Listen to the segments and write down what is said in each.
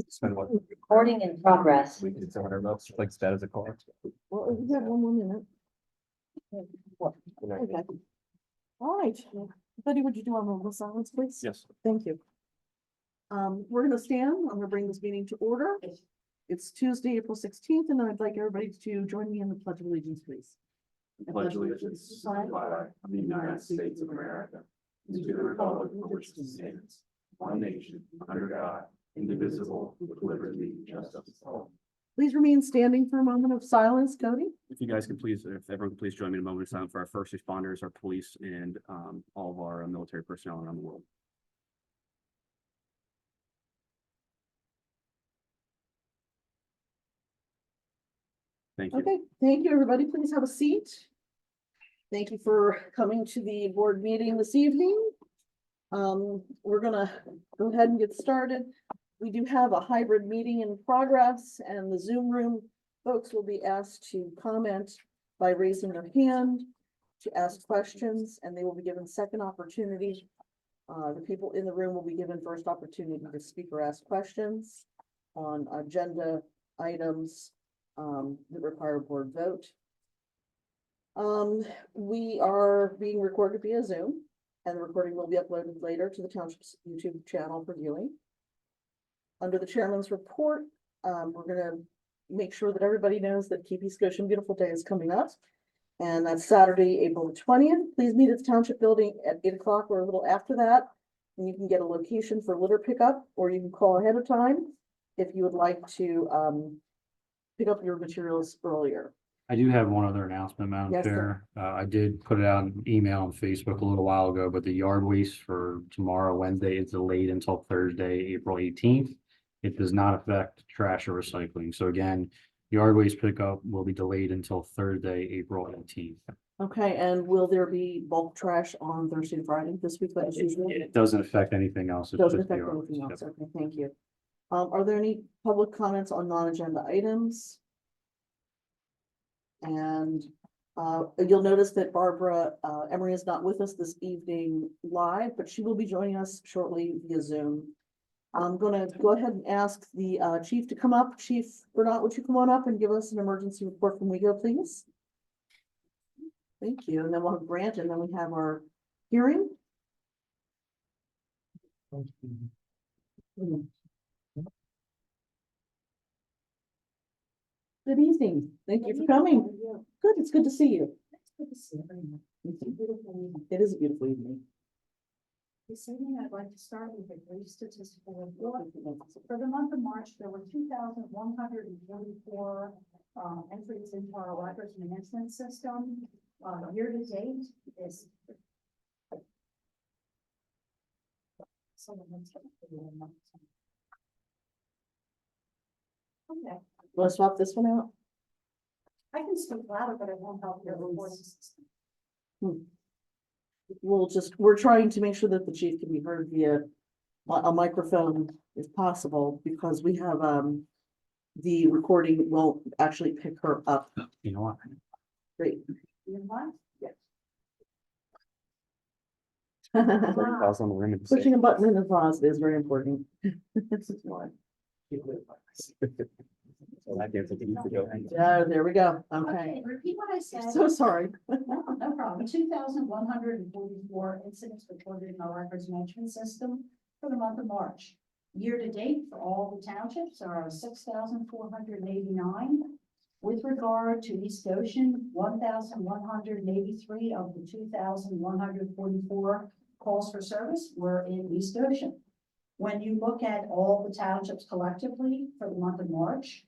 Spend what? Recording in progress. We did 700 bucks, like that as a car. Well, we have one more minute. Okay. All right. Betty, would you do our moment of silence, please? Yes. Thank you. We're gonna stand. I'm gonna bring this meeting to order. It's Tuesday, April 16th, and I'd like everybody to join me in the Pledge of Allegiance, please. I Pledge allegiance to the flag of the United States of America, and to the republic for which it stands, one nation, under God, indivisible, with liberty and justice for all. Please remain standing for a moment of silence, Cody. If you guys can please, if everyone could please join me in a moment of silence for our first responders, our police, and all of our military personnel around the world. Thank you. Okay, thank you, everybody. Please have a seat. Thank you for coming to the board meeting this evening. We're gonna go ahead and get started. We do have a hybrid meeting in progress, and the Zoom room folks will be asked to comment by raising their hand to ask questions, and they will be given second opportunity. The people in the room will be given first opportunity to speak or ask questions on agenda items that require a board vote. We are being recorded via Zoom, and the recording will be uploaded later to the township's YouTube channel for viewing. Under the chairman's report, we're gonna make sure that everybody knows that Keep East Goshen Beautiful Day is coming up. And that's Saturday, April the 20th. Please meet at the township building at 8 o'clock or a little after that. And you can get a location for litter pickup, or you can call ahead of time if you would like to pick up your materials earlier. I do have one other announcement, Madam Yes, sir. Chair. I did put it out in email and Facebook a little while ago, but the yard waste for tomorrow, Wednesday, is delayed until Thursday, April 18th. It does not affect trash or recycling. So again, yard waste pickup will be delayed until Thursday, April 18th. Okay, and will there be bulk trash on Thursday and Friday this week? Like as usual? It doesn't affect anything else. It's Doesn't just the affect yard anything waste. else. Okay, thank you. Are there any public comments on non-agenda items? And you'll notice that Barbara Emery is not with us this evening live, but she will be joining us shortly via Zoom. I'm gonna go ahead and ask the chief to come up. Chief Bernard, would you come on up and give us an emergency report from WEGO, please? Thank you. And then we'll have Grant, and then we have our hearing. Good evening. Thank you for coming. Good, it's good to see you. It is a beautiful evening. This evening, I'd like to start with a brief statistical report. For the month of March, there were 2,144 entries into our records management system. Year to date is. Okay, Want to swap this one out? I can speak louder, but it won't help your recording system. We're trying to make sure that the chief can be heard via a microphone if possible, because we have, the recording won't actually pick her up. You know what? Great. You want? Pause on the rim and say- Pushing a button in the pause is very important. Well, that gives it easy to go. Yeah, there we go. Okay. Repeat what I said. So sorry. No problem. 2,144 incidents recorded in our records management system for the month of March. Year to date for all the townships are 6,489. With regard to East Goshen, 1,183 of the 2,144 calls for service were in East Goshen. When you look at all the townships collectively for the month of March,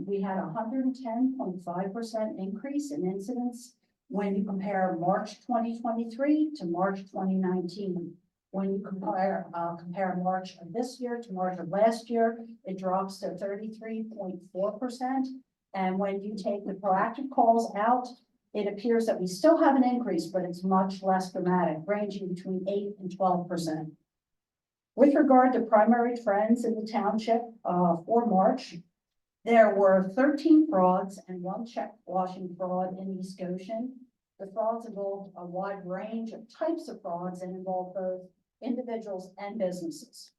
we had 110.5% increase in incidents when you compare March 2023 to March 2019. When you compare March of this year to March of last year, it drops to 33.4%. And when you take the proactive calls out, it appears that we still have an increase, but it's much less dramatic, ranging between 8 and 12%. With regard to primary trends in the township for March, there were 13 frauds and 1 check washing fraud in East Goshen. The frauds involved a wide range of types of frauds and involved both individuals and businesses.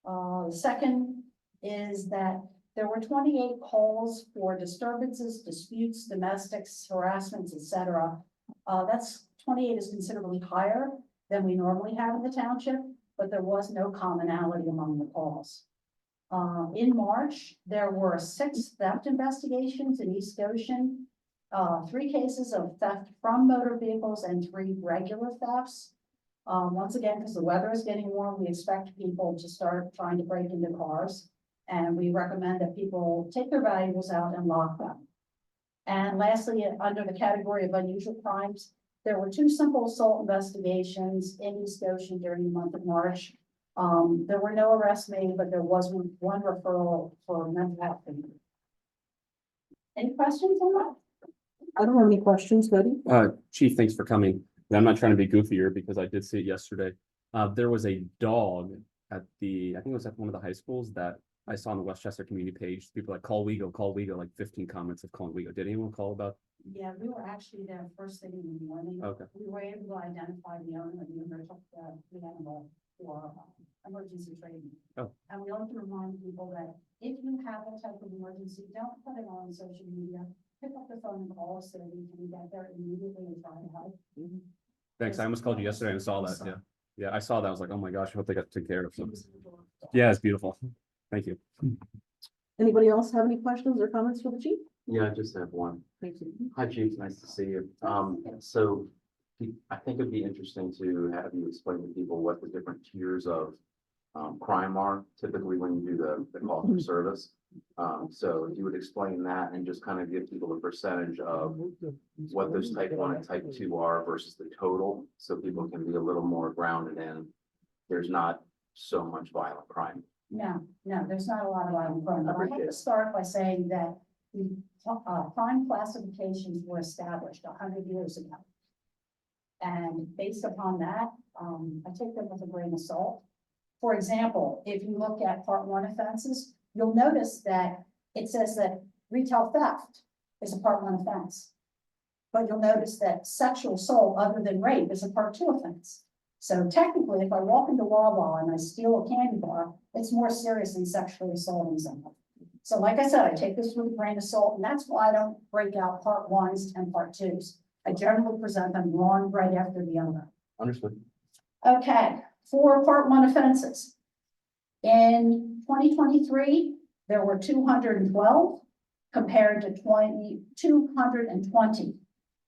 The second is that there were 28 calls for disturbances, disputes, domestics, harassments, etc. That's 28 is considerably higher than we normally have in the township, but there was no commonality among the calls. In March, there were 6 theft investigations in East Goshen, 3 cases of theft from motor vehicles and 3 regular thefts. Once again, because the weather is getting warm, we expect people to start trying to break into cars. And we recommend that people take their valuables out and lock them. And lastly, under the category of unusual crimes, there were 2 simple assault investigations in East Goshen during the month of March. There were no arrests made, but there was one referral for mental health. Any questions on that? I don't have any questions, Betty. Chief, thanks for coming. And I'm not trying to be goofier because I did see it yesterday. There was a dog at I think it was at one of the high schools that I saw on the Westchester community page. People like call Wego, like 15 comments of calling Wego. Did anyone call about? Yeah, we were actually there first thing in the morning. Okay. We were able to identify the owner of the animal for emergency training. Oh. And we like to remind people that if you have a type of emergency, don't put it on social media. Pick up the phone and call us so we can get there immediately and try to help. Thanks. I almost called you yesterday and saw that. Yeah. Yeah, I saw that. I was like, oh my gosh, I hope they got taken care of. So, yeah, it's beautiful. Thank you. Anybody else have any questions or comments for the chief? Yeah, I just have one. Thank you. Hi, Chief, nice to see you. So I think it'd be interesting to have you explain to people what the different tiers of crime are typically when you do the call for service. So if you would explain that and just kind of give people a percentage of what those type 1 and type 2 are versus the total, so people can be a little more grounded in there's not so much violent crime. No, there's not a lot of violent crime, but I have to start by saying that the crime classifications were established 100 years ago. And based upon that, I take them with a grain of salt. For example, if you look at Part 1 offenses, you'll notice that it says that retail theft is a Part 1 offense. But you'll notice that sexual assault other than rape is a Part 2 offense. So technically, if I walk into Wawa and I steal a candy bar, it's more serious than sexually assaulting someone. So like I said, I take this with a grain of salt, and that's why I don't break out Part 1s and Part 2s. I generally present them one right after the other. Understood. Okay, for Part 1 offenses. In 2023, there were 212 compared to 220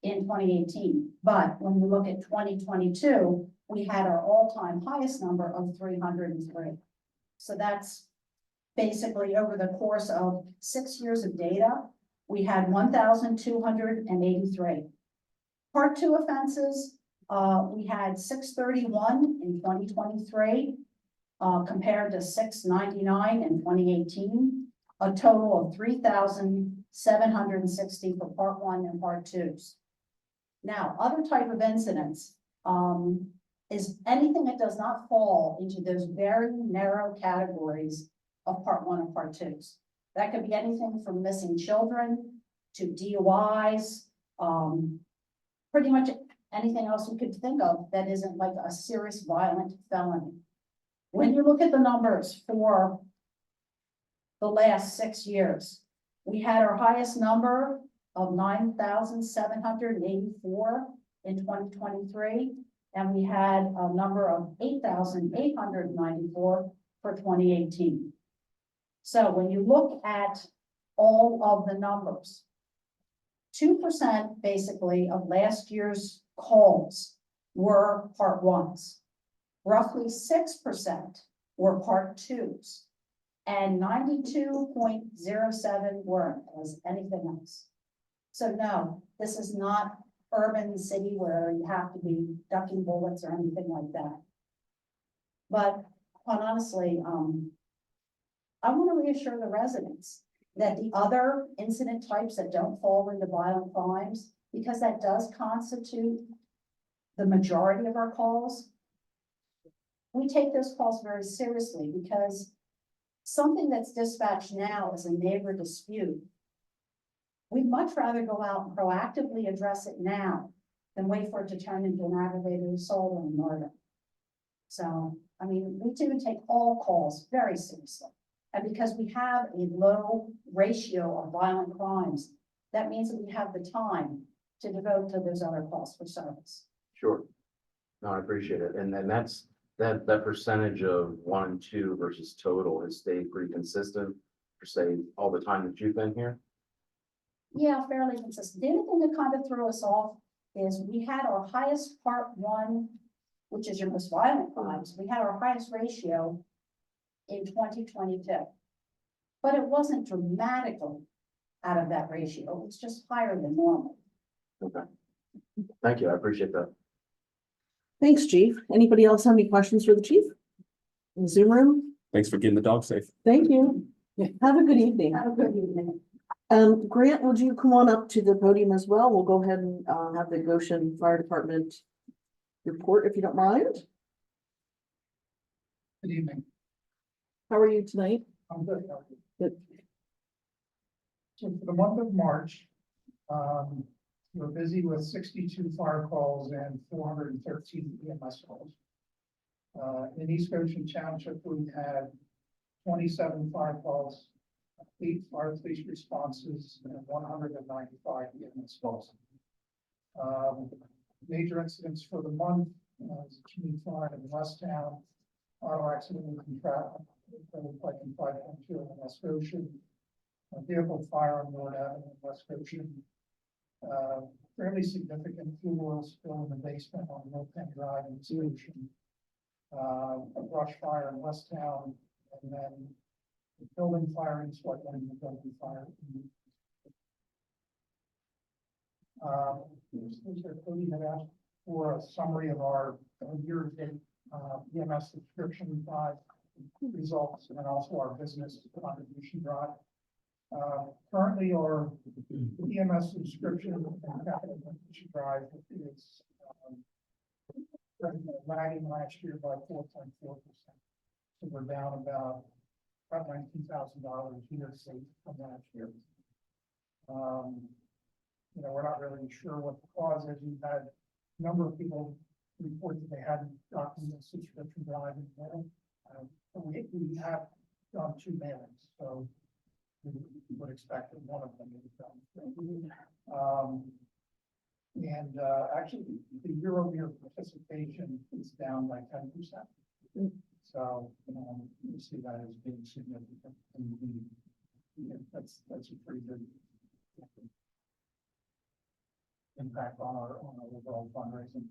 in 2018. But when you look at 2022, we had our all-time highest number of 303. So that's basically over the course of 6 years of data, we had 1,283. Part 2 offenses, we had 631 in 2023, compared to 699 in 2018, a total of 3,760 for Part 1 and Part 2s. Now, other type of incidents is anything that does not fall into those very narrow categories of Part 1 and Part 2s. That could be anything from missing children to DUIs, pretty much anything else we could think of that isn't like a serious violent felony. When you look at the numbers for the last 6 years, we had our highest number of 9,784 in 2023, and we had a number of 8,894 for 2018. So when you look at all of the numbers, 2% basically of last year's calls were Part 1s. Roughly 6% were Part 2s. And 92.07 weren't as anything else. So no, this is not urban city where you have to be ducking bullets or anything like that. But quite honestly, I want to reassure the residents that the other incident types that don't fall into violent crimes, because that does constitute the majority of our calls, we take those calls very seriously, because something that's dispatched now is a neighbor dispute. We'd much rather go out and proactively address it now than wait for it to turn into an aggravated assault or murder. So I mean, we do take all calls very seriously. And because we have a low ratio of violent crimes, that means that we have the time to devote to those other calls for service. Sure. No, I appreciate it. And then that percentage of 1 and 2 versus total has stayed pretty consistent for say all the time that you've been here. Yeah, fairly consistent. The only thing that kind of threw us off is we had our highest part 1, which is your most violent crimes. We had our highest ratio in 2022. But it wasn't dramatically out of that ratio. It was just higher than normal. Okay. Thank you. I appreciate that. Thanks, chief. Anybody else have any questions for the chief? In the Zoom room? Thanks for getting the dog safe. Thank you. Have a good evening. Have a good evening. Grant, would you come on up to the podium as well? We'll go ahead and have the Goshen Fire Department report, if you don't mind. Good evening. How are you tonight? I'm good. Good. So for the month of March, we're busy with 62 fire calls and 413 EMS calls. In East Goshen Township, we had 27 fire calls, 8 fire police responses, and 195 EMS calls. Major incidents for the month, community fire in Westtown, auto accident in traffic, like in 5.2 in West Goshen, a vehicle fire on North Avenue in West Goshen, fairly significant fuel oil spill in the basement on North Penn Drive in Goshen, a brush fire in Westtown, and then the building fire in Sweatland, the building fire. Cody had asked for a summary of our year-to-date EMS subscription drive results and also our business contribution drive. Currently, our EMS subscription and capital contribution drive is lagging last year by 4.4%. So we're down about $19,000 year to date from last year. We're not really sure what the cause is. We've had a number of people report that they hadn't gotten the subscription drive in mail. We have done 2 mailings, so we would expect that one of them is done. Actually, the year-over-year participation is down by 10%. So, we see that as being significant. And that's a pretty good impact on our overall fundraising.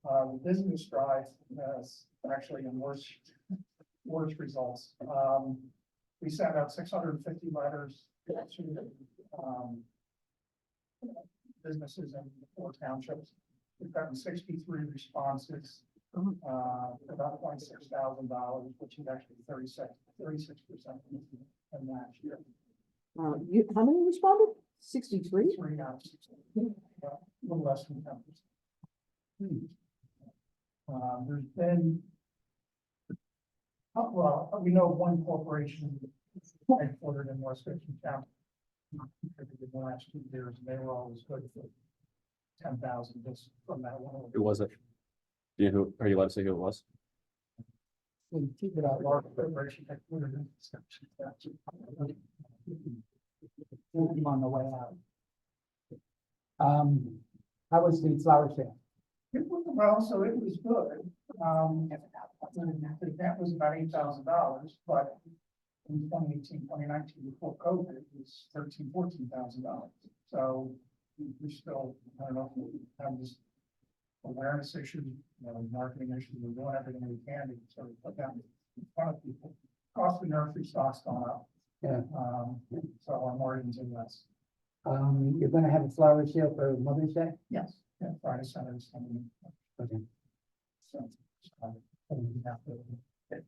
The business drive has actually in worse results. We sent out 650 letters to businesses in 4 townships. We've gotten 63 responses, about $26,000, which is actually 36% from last year. How many responded? 63? 3 out of 60, a little less than 10%. There's been, well, we know one corporation headquartered in West Goshen County. In the last 2 years, and they were always good for 10,000 just from that one. Who was it? Do you know who, are you allowed to say who it was? We keep it out large corporation headquartered in West Goshen County. On the way out. How was the flower sale? It was well, so it was good. The event was about $8,000, but in 2018, 2019, before COVID, it was $14,000. So we still, I don't know, if we have this awareness issue, marketing issue. We're doing everything we can to sort of put down in front of people. Cost of nursery stock's gone up. Yeah. So our margins are less. You're gonna have a flower sale for Mother's Day? Yes, yeah, Friday, Saturday, Sunday. Okay. So, we have to.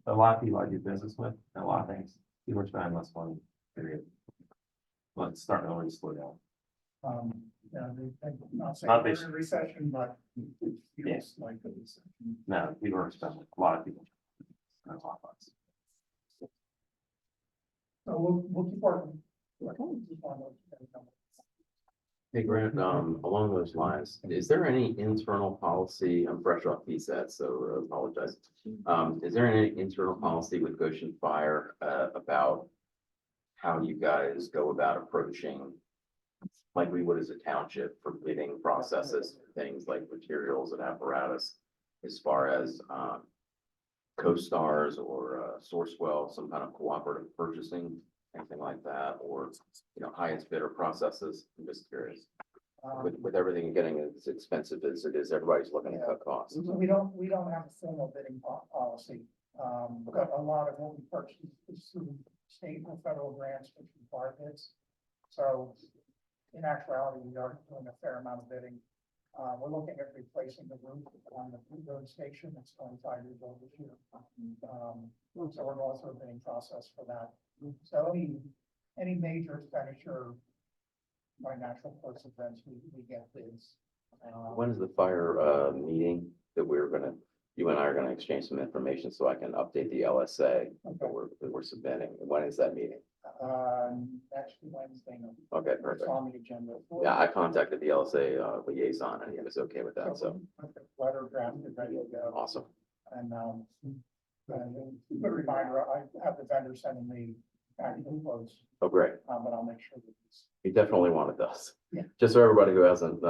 A lot of people I do business with, and a lot of things, people are spending less money, period. But it's starting to really slow down. Yeah, they're not saying Not we're this- in a recession, but it feels like a recession. No, people are spending, a lot of people. Spend a lot of bucks. So we'll keep working. Hey Grant, along those lines, is there any internal policy, I'm fresh off PSAT, so I apologize. Is there any internal policy with Goshen Fire, about how you guys go about approaching, like we would as a township for bidding processes, things like materials and apparatus, as far as, co-stars or, Sourcewell, some kind of cooperative purchasing, anything like that, or, highest bidder processes? I'm just curious. With everything getting as expensive as it is, everybody's looking at cut costs. So we don't have a formal bidding policy. But a lot of what we purchase is through state and federal grants, which require bids. So in actuality, we are doing a fair amount of bidding. We're looking at replacing the roof on the road station. It's 25 years old this year. So we're going through a bidding process for that. So any major expenditure by natural course events, we get bids. When is the fire meeting that you and I are gonna exchange some information so I can update the LSA that we're submitting? When is that meeting? Next Wednesday. Okay, It's perfect. on the agenda. Yeah, I contacted the LSA liaison and he was okay with that, so Letter drafted, ready to go. awesome. And, good reminder, I have the vendor sending me actual quotes, Oh, great. but I'll make sure that it's. He definitely wanted this. Yeah. Just so everybody who hasn't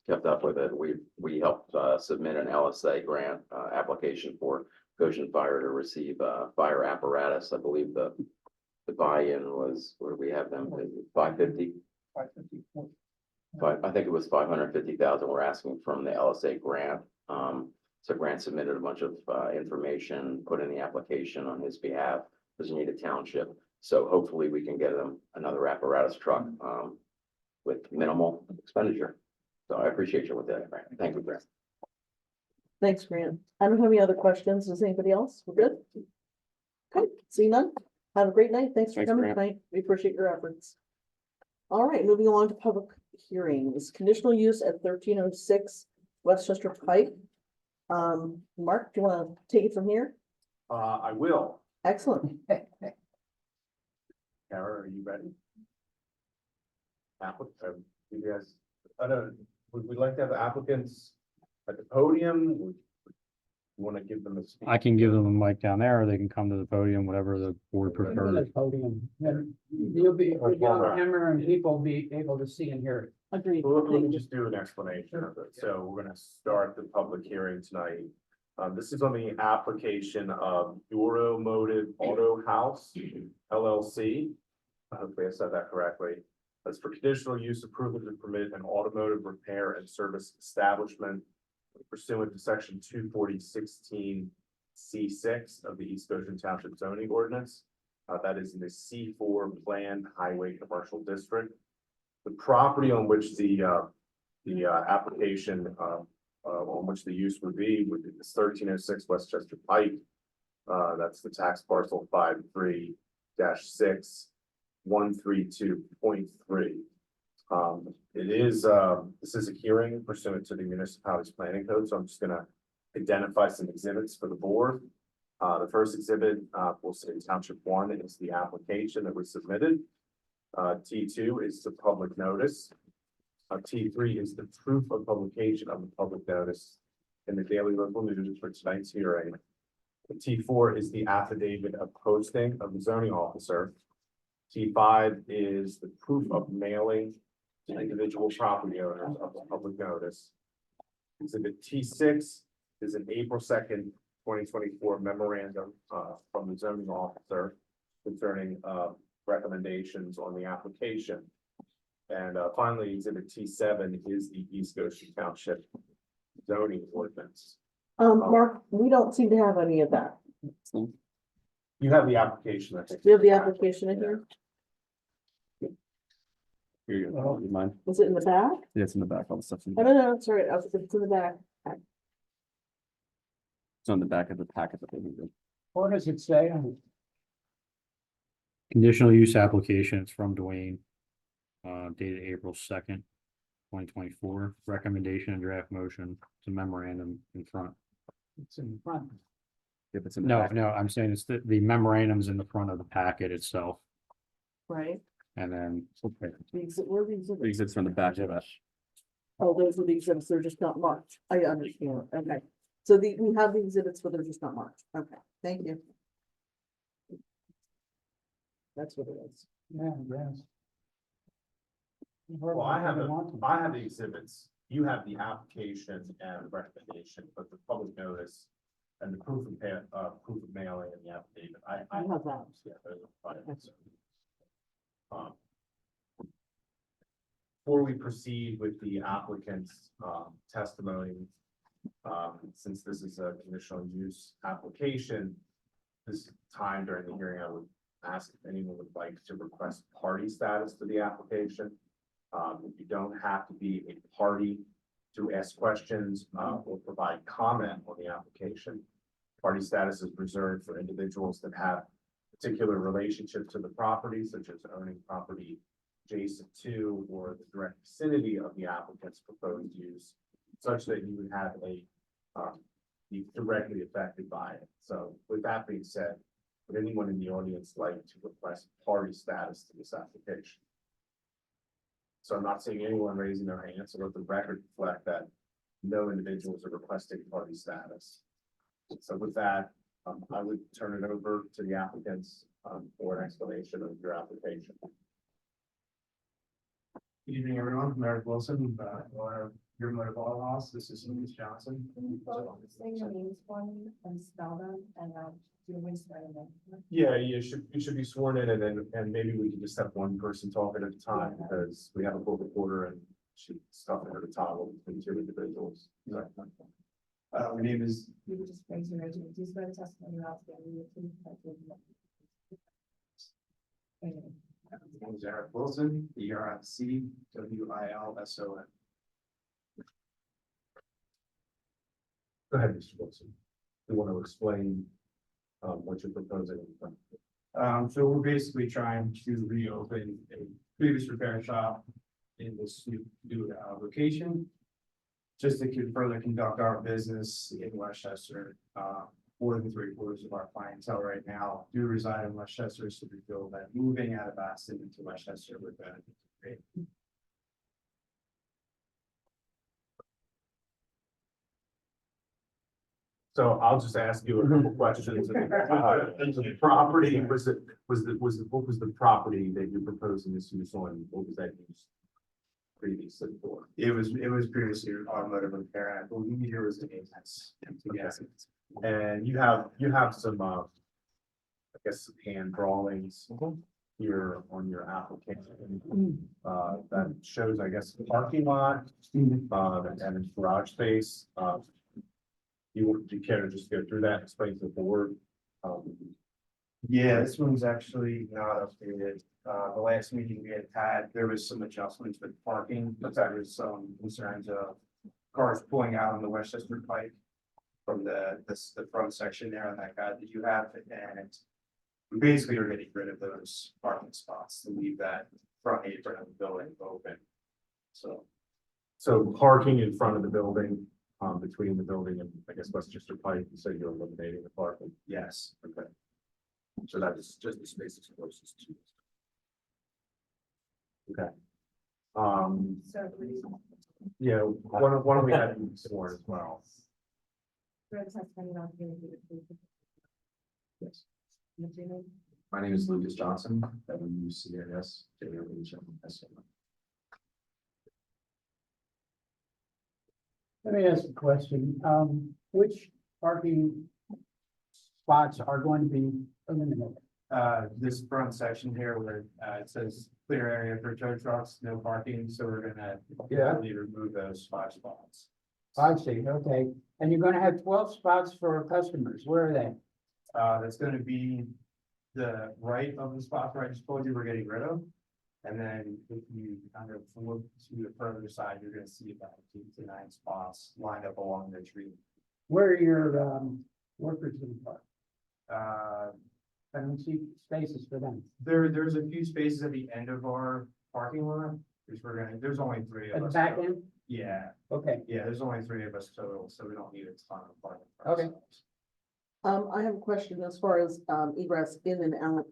kept up with it, we helped submit an LSA grant application for Goshen Fire to receive fire apparatus. I believe the buy-in was, where do we have them, 550? 554. I think it was 550,000 we're asking from the LSA grant. So Grant submitted a bunch of information, put in the application on his behalf, doesn't need a township. So hopefully we can get him another apparatus truck with minimal expenditure. So I appreciate you with that, Grant. Thank you, Grant. Thanks, Grant. I don't have any other questions. Does anybody else? We're good? Okay, see none. Have a great night. Thanks for Thanks, coming Grant. tonight. We appreciate your efforts. All right, moving along to public hearings. Conditional use at 1306 Westchester Pike. Mark, do you want to take it from here? I will. Excellent. Kara, are you ready? You guys, I don't, would we like to have the applicants at the podium? Would you want to give them a speech? I can give them a mic down there, or they can come to the podium, whatever the board prefers. Podium, then you'll be on camera and people be able to see and hear it. Agreed. Well, let me just do an explanation of it. So we're gonna start the public hearing tonight. This is on the application of Duro Motive Auto House LLC. Hopefully I said that correctly. That's for conditional use approval to permit an automotive repair and service establishment pursuant to section 240-16C6 of the East Goshen Township zoning ordinance. That is in the C4 planned highway commercial district. The property on which the application on which the use would be is 1306 Westchester Pike. That's the tax parcel 53-6-132.3. It is this is a hearing pursuant to the municipality's planning code, so I'm just gonna identify some exhibits for the board. The first exhibit will say Township 1 is the application that was submitted. T2 is the public notice. T3 is the proof of publication of the public notice in the Daily Local News for tonight's hearing. T4 is the affidavit of posting of the zoning officer. T5 is the proof of mailing to individual property owners of the public notice. Exhibit T6 is an April 2nd, 2024 memorandum from the zoning officer concerning recommendations on the application. And finally, exhibit T7 is the East Goshen Township zoning ordinance. Mark, we don't seem to have any of that. You have the application, I think. We have the application in here. Here you go. You mind? Was it in the back? Yeah, it's in the back, all the stuff's in Oh, the back. no, it's all right. It's in the back. It's on the back of the packet that they needed. What does it say on it? Conditional use application, it's from Dwayne. Dated April 2nd, 2024. Recommendation and draft motion. It's a memorandum in front. It's in front. If it's in the No, back. no, I'm saying it's the memorandum's in the front of the packet itself. Right. And then. Where are the exhibits? The exhibits are on the back of that. Oh, those are the exhibits, they're just not marked. I understand, okay. So we have the exhibits, but they're just not marked. Okay, thank you. That's what it is. Yeah, yes. Well, I have the exhibits, you have the application and recommendation, but the public notice and the proof of mailing and the affidavit, I have that. Yeah, those are fine. Before we proceed with the applicant's, testimony, since this is a conditional use application, this time during the hearing, I would ask if anyone would like to request party status to the application. You don't have to be a party to ask questions, or provide comment on the application. Party status is reserved for individuals that have particular relationship to the property, such as owning property adjacent to or the direct vicinity of the applicant's proposed use, such that you would have be directly affected by it. So with that being said, would anyone in the audience like to request party status to this application? So I'm not seeing anyone raising their hands, so let the record reflect that no individuals are requesting party status. So with that, I would turn it over to the applicants, for an explanation of your application. Good evening, everyone. I'm Eric Wilson, owner of Your Motor Ball House. This is Lucas Johnson. Say your names for me and spell them and do we swear them? Yeah, you should be sworn in, and maybe we can just have one person talking at a time, because we have a book reporter and she's talking at a time between two individuals. My name is, You would just raise your hand. Do you swear the testimony you're about to give? my name is Eric Wilson, ERICWILSON. Go ahead, Mr. Wilson. You want to explain, what you're proposing? So we're basically trying to reopen a previous repair shop in this new location. Just to further conduct our business in Westchester. More than 3/4 of our clientele right now do reside in Westchester, so we feel that moving out of Boston into Westchester would benefit great. So I'll just ask you a couple questions. The property, what was the property that you're proposing this use on? What was that used previously for? It was previously automotive repair, and I believe there was an maintenance. Yes. And you have some, I guess, some hand drawings here on your application. That shows, I guess, the parking lot, and garage space. Do you care to just go through that, and explain to the board? Yeah, this one's actually not updated. The last meeting we had, there was some adjustments with parking, but there was some concerns of cars pulling out on the Westchester Pike from the front section there on that guide that you have, and we basically are getting rid of those parking spots to leave that front apron of the building open. So parking in front of the building, between the building and, I guess, Westchester Pike, you said you're eliminating the parking? Yes. Okay. So that's just the spaces closest to. Okay. So please, Yeah, why don't we have you sworn as well? swear the testimony you're about to give is the truth. Yes. What's your name? My name is Lucas Johnson, WCAS, JOHN. Let me ask a question. Which parking spots are going to be eliminated? This front section here where it says clear area for tow trucks, no parking, so we're gonna completely remove those 5 spots. I see, okay. And you're gonna have 12 spots for customers. Where are they? That's gonna be the right of the spots where I just told you we're getting rid of. And then if you kind of look to the further side, you're gonna see about 8 to 9 spots lined up along the tree. Where are your workers gonna park? I don't see spaces for them. There's a few spaces at the end of our parking lot, which there's only 3 of At the us. back total. end? Yeah, Okay, there's only 3 of us total, so we don't need a ton of parking. for Okay. ourselves. I have a question as far as egress in and out.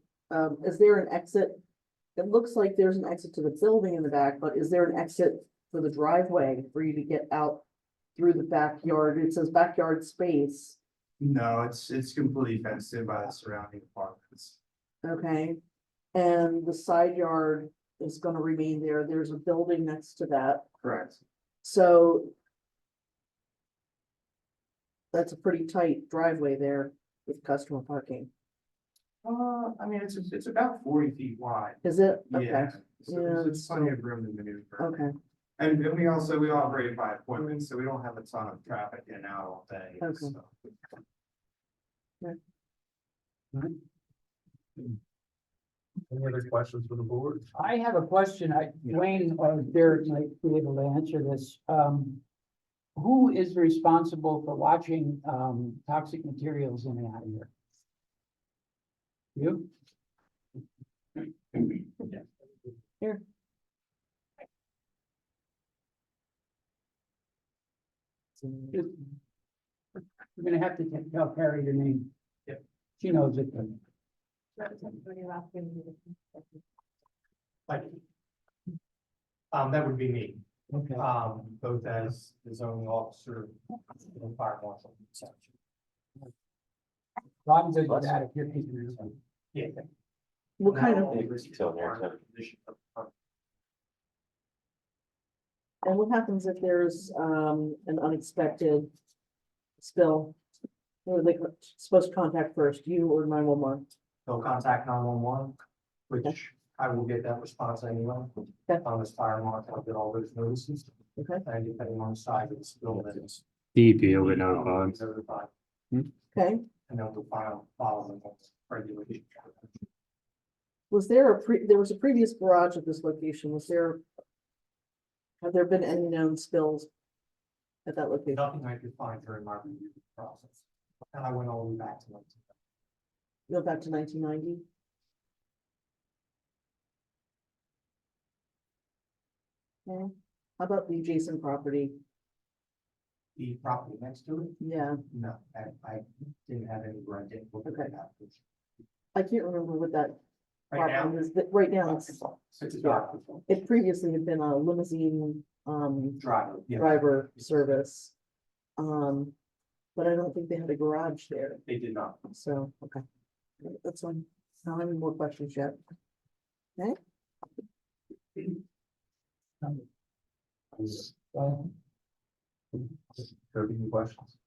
Is there an exit it looks like there's an exit to the building in the back, but is there an exit for the driveway for you to get out through the backyard? It says backyard space, No, it's completely fenced in by the surrounding apartments. okay? And the side yard is gonna remain there. There's a building next to that, Correct. so that's a pretty tight driveway there with customer parking. I mean, it's about 40 feet wide. Is it? Okay, Yeah, so there's it's plenty of room to maneuver. okay, And we operate by appointment, so we don't have a ton of traffic in and out all day. Okay. so. Any other questions for the board? I have a question. Wayne or Derek might be able to answer this. Who is responsible for watching, toxic materials in and out of here? You? here, You're gonna have to tell Carrie your name. Yep. She knows it. Like, that would be me, Okay. both as the zoning officer and fire marshal. Well, I'm good with that if you're keeping it. Yeah. what kind of, and what happens if there's, an unexpected spill? Who are they supposed to contact first, you or 911? They'll contact 911, which I will get that response anyway. Okay. On this fire marshal, I'll get all those notices. Okay. And depending on the size of the spill, that is. DEP will get notified. Notified, Okay, and then we'll follow them regulation. was there there was a previous garage at this location, have there been any known spills at that location? Nothing I could find during my review process. And I went all the way back to 19. Go back to 1990? Okay, how about the adjacent property? The property next to it, Yeah, no, I didn't have any where I didn't look at Okay. that. I can't remember what that Right now. property is, right now, it's, 65 it previously had been a limousine, driver, yeah, driver service. But I don't think they had a garage there, they did not. so, okay. That's fine. I don't have any more questions yet. Okay, Cody, any questions?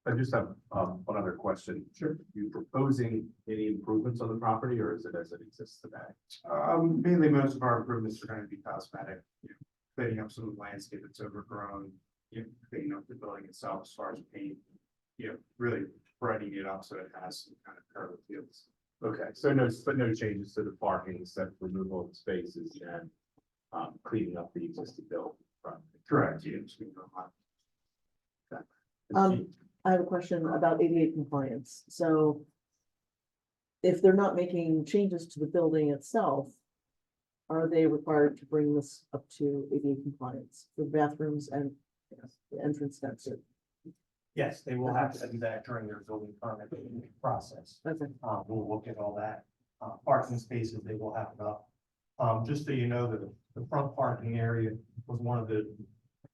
I just have, one other question. Sure. You proposing any improvements on the property, or is it as it exists today? Mainly most of our improvements are gonna be cosmetic, cleaning up some of the landscape that's overgrown, cleaning up the building itself as far as paint. Really brightening it up so it has some kind of curved appeals. Okay, so no changes to the parking except removal of spaces and, cleaning up the existing building. Correct, yeah. just gonna go on. I have a question about ADA compliance, so. If they're not making changes to the building itself. Are they required to bring this up to ADA compliance for bathrooms and the entrance steps? Yes, they will have to do that during their building permit process. Okay, We'll look at all that. Parking spaces, they will have it up. Just so you know, the front parking area was one of the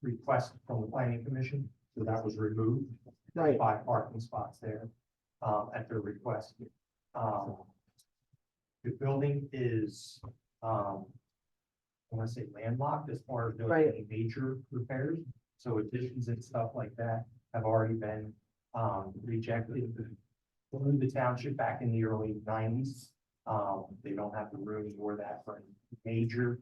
requests from the planning commission, so that was removed. There's Right. 5 parking spots there, at their request. The building is, I want to say landlocked as far as doing Right. any major repairs. So additions and stuff like that have already been, rejected. Through the township back in the early 90s. They don't have the room for that for any major,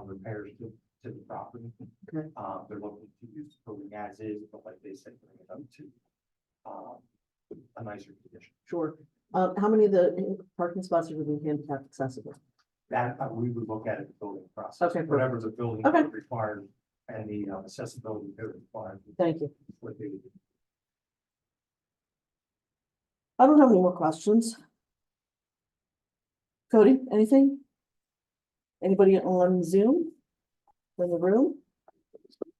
repairs to the property. Okay. They're looking to use the building as is, but like they said, bring it up to, a nicer condition. sure. How many of the parking spots are going to be handicap accessible? That, we would look at it the building process. Okay, perfect. Whatever the building Okay. code requires and the accessibility code requires. Thank you. What they would do. I don't have any more questions. Cody, anything? Anybody on Zoom? In the room?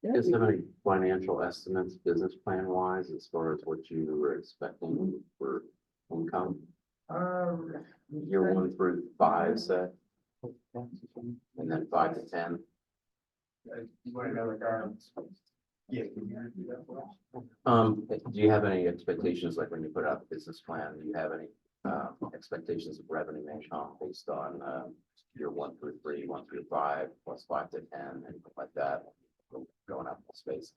Yeah, Is there any financial estimates, business plan wise, as far as what you were expecting for income? Year 1 through 5, say? And then 5 to 10. You want to know regarding? Yeah. Do you have any expectations, like when you put out the business plan, do you have any expectations of revenue income based on year 1 through 3, 1 through 5, plus 5 to 10, anything like that, going up in space?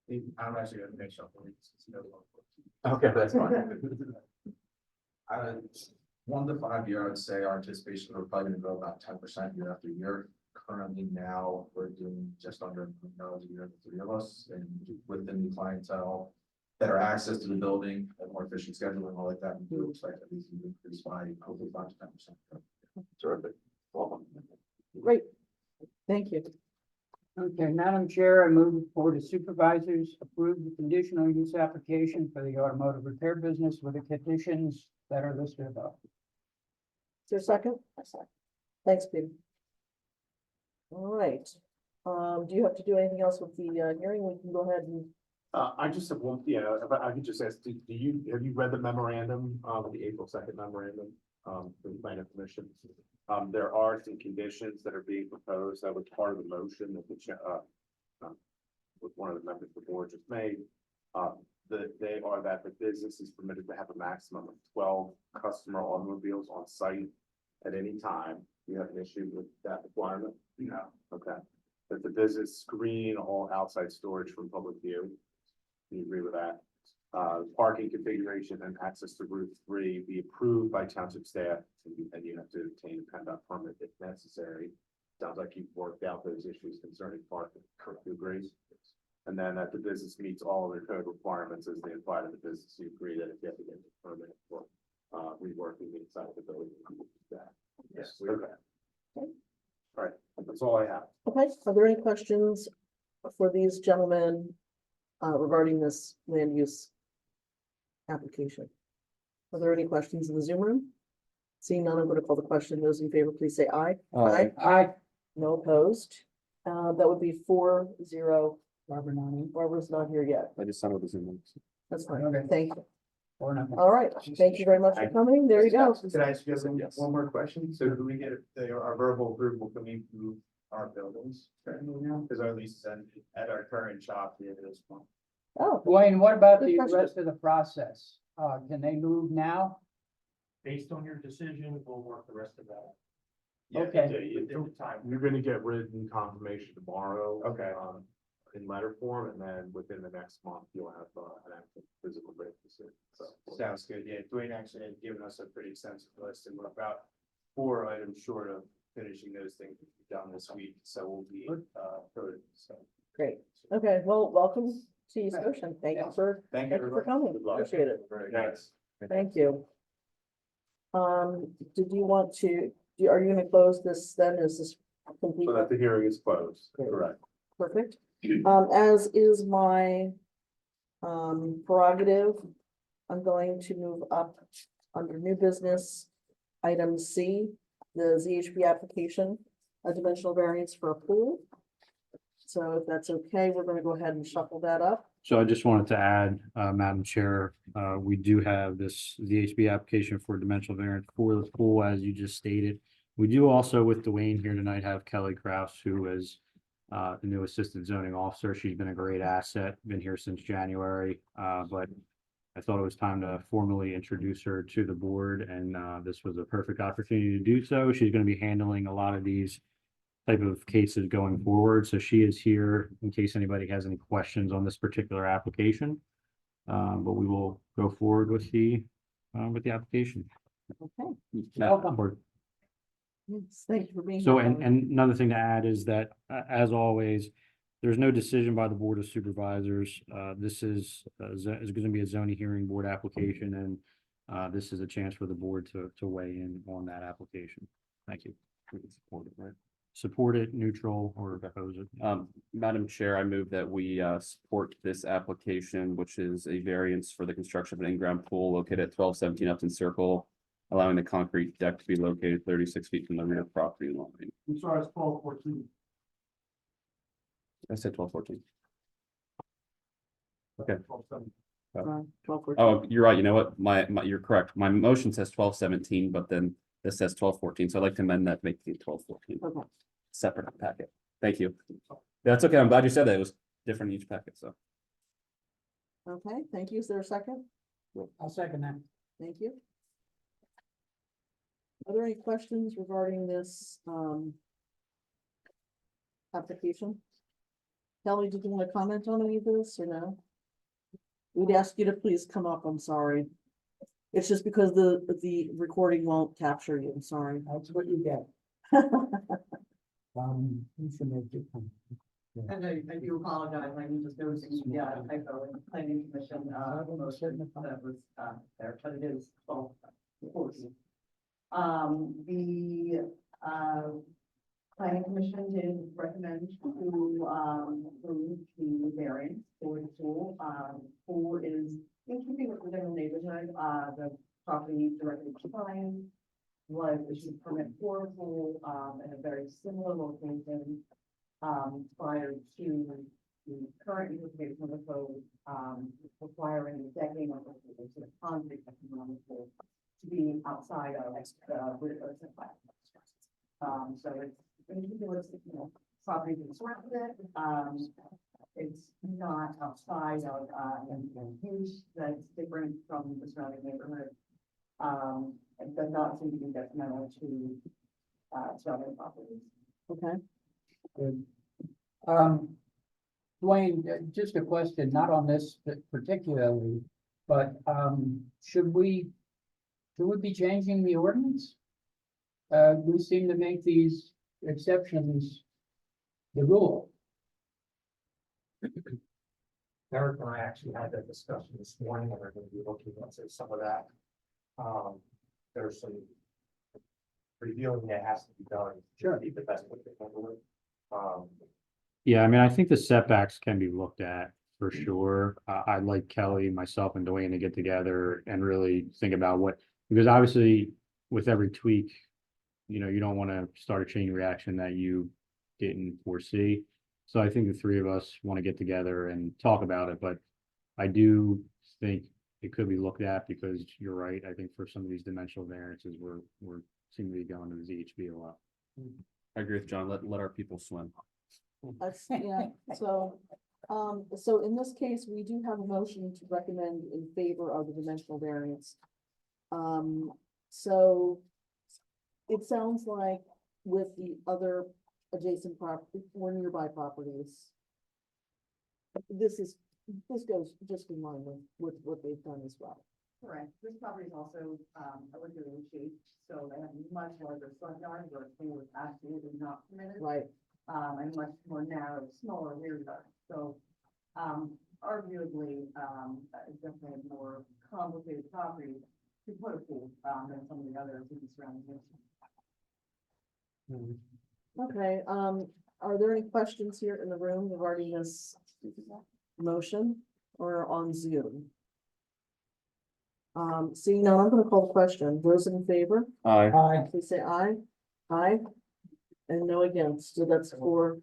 I'm actually gonna make something. Okay, that's fine. 1 to 5 year, I would say our anticipation, we're probably gonna grow about 10% year after year. Currently now, we're doing just under $1 million a year, the 3 of us, and with the new clientele. Better access to the building, a more efficient schedule and all like that, we do expect that these will increase by hopefully 5 to 10%. Terrific. Welcome. Great. Thank you. Okay, Madam Chair, I move the Board of Supervisors approve the conditional use application for the automotive repair business with the conditions that are listed above. Is there a second? Thanks, Peter. All right. Do you have to do anything else with the hearing? We can go ahead and, I just have one, yeah, if I could just ask, have you read the memorandum, the April 2nd memorandum, for the planning commission? There are some conditions that are being proposed that was part of the motion that with one of the members of the board just made. They are that the business is permitted to have a maximum of 12 customer automobiles on site at any time. You have an issue with that requirement? No. Okay. That the business screen all outside storage from public view. Do you agree with that? Parking configuration and access to Route 3 be approved by township staff, and you have to obtain a PennDOT permit if necessary. Sounds like you've worked out those issues concerning parking. You agree? And then that the business meets all of their code requirements as they apply to the business. You agree that if you have to get a permit for reworking the inside of the building. Yes. Okay. All right, that's all I have. okay, are there any questions for these gentlemen regarding this land use application? Are there any questions in the Zoom room? Seeing none, I'm going to call the question. Those in favor, please say aye. Aye. No opposed. That would be 4-0. Barbara, nominee. Barbara's not here yet. I just signed with the Zoom link. That's fine. Okay. Thank you. Or nothing. All right. Thank you very much for coming. There you go. Can I ask you guys Yes. one more question? So do we get our verbal approval, can we move our buildings currently now? Because our lease is ended at our current shop at the end of this month. Oh, Wayne, what about Good the question. rest of the process? Can they move now? Based on your decision, we'll work the rest of that. Okay. Within the time, you're gonna get written confirmation tomorrow. Okay. In letter form, and then within the next month, you'll have an actual physical written decision. So. Sounds good. Yeah, Dwayne actually had given us a pretty extensive list, and we're about 4 items short of finishing those things to be done this week, so we'll be heard, so. great. Okay, well, welcome to East Ocean. Thank you for Thank Thank you for coming. Good luck. Appreciate it. Very nice. Thank you. Did you want to, are you gonna close this then? Is this complete? So that the hearing is closed, Great. correct? Perfect. As is my prerogative, I'm going to move up under new business. Item C, the ZHB application, a dimensional variance for a pool. So if that's okay, we're gonna go ahead and shuffle that up. So I just wanted to add, Madam Chair, we do have this ZHB application for dimensional variance for the pool, as you just stated. We do also with Dwayne here tonight have Kelly Kraus, who is the new Assistant Zoning Officer. She's been a great asset, been here since January, but I thought it was time to formally introduce her to the board, and this was a perfect opportunity to do so. She's going to be handling a lot of these type of cases going forward. So she is here in case anybody has any questions on this particular application. But we will go forward with the application. Okay. Welcome. Or- Yes, thank you for being here. So, Kelly. and another thing to add is that, as always, there's no decision by the Board of Supervisors. This is going to be a zoning hearing board application, and this is a chance for the board to weigh in on that application. Thank you. We can support it, right? Support it, neutral, or oppose it. Madam Chair, I move that we support this application, which is a variance for the construction of an in-ground pool located at 1217 Upton Circle, allowing the concrete deck to be located 36 feet from the rear property line. I'm sorry, it's 1214. I said 1214. Okay. 12, 14. Oh, you're right. You know what? You're correct. My motion says 1217, but then This says 1214, so I'd like to amend that to make it 1214. Okay. Separate packet. Thank you. That's okay. I'm glad you said that. It was different in each packet, so. Okay, thank you. Is there a second? I'll second that. Thank you. Are there any questions regarding this, application? Kelly, did you want to comment on any of this or no? We'd ask you to please come up. I'm sorry. It's just because the recording won't capture you. I'm sorry. That's what you get. You should make it. And I do apologize, I'm just noticing, typo in the planning commission, motion that was, there, but it is 12:40. The, planning commission did recommend to, approve the variance for the pool. Pool is in keeping with the general neighborhood, the property directly behind was issued a permit for a pool, in a very similar location, prior to the current interpretation of the code, requiring the decking of the concrete economic pool to be outside of the ridiculous setback. So it's, property that's surrounded it, it's not outside of, any use that's different from the surrounding neighborhood. It does not seem to be detrimental to, surrounding properties. Okay, Good. Dwayne, just a question, not on this particularly, but, should we be changing the ordinance? We seem to make these exceptions the rule. Eric and I actually had that discussion this morning, and we're gonna be looking at some of that. There's some reviewing that has to be done. Sure. To be the best way to handle it. Yeah, I mean, I think the setbacks can be looked at for sure. I'd like Kelly, myself and Dwayne to get together and really think about because obviously with every tweak, you don't want to start a chain reaction that you didn't foresee. So I think the three of us want to get together and talk about it, but I do think it could be looked at because you're right. I think for some of these dimensional variances, we're seem to be going to the ZHB a lot. I agree with John. Let our people swim. that's, yeah, so in this case, we do have a motion to recommend in favor of the dimensional variance. So it sounds like with the other adjacent property or nearby properties, this goes just in line with what they've done as well. Correct. This property is also, irregularly shaped, so they have much larger front yard where they was absolutely not permitted. Right, And much more narrow, smaller rear yard. So, arguably, it's definitely a more complicated property to put a pool, than some of the others in the surrounding. okay, are there any questions here in the room regarding this motion or on Zoom? Seeing none, I'm gonna call the question. Those in favor, Aye. please say aye. Aye. And no against, so that's 4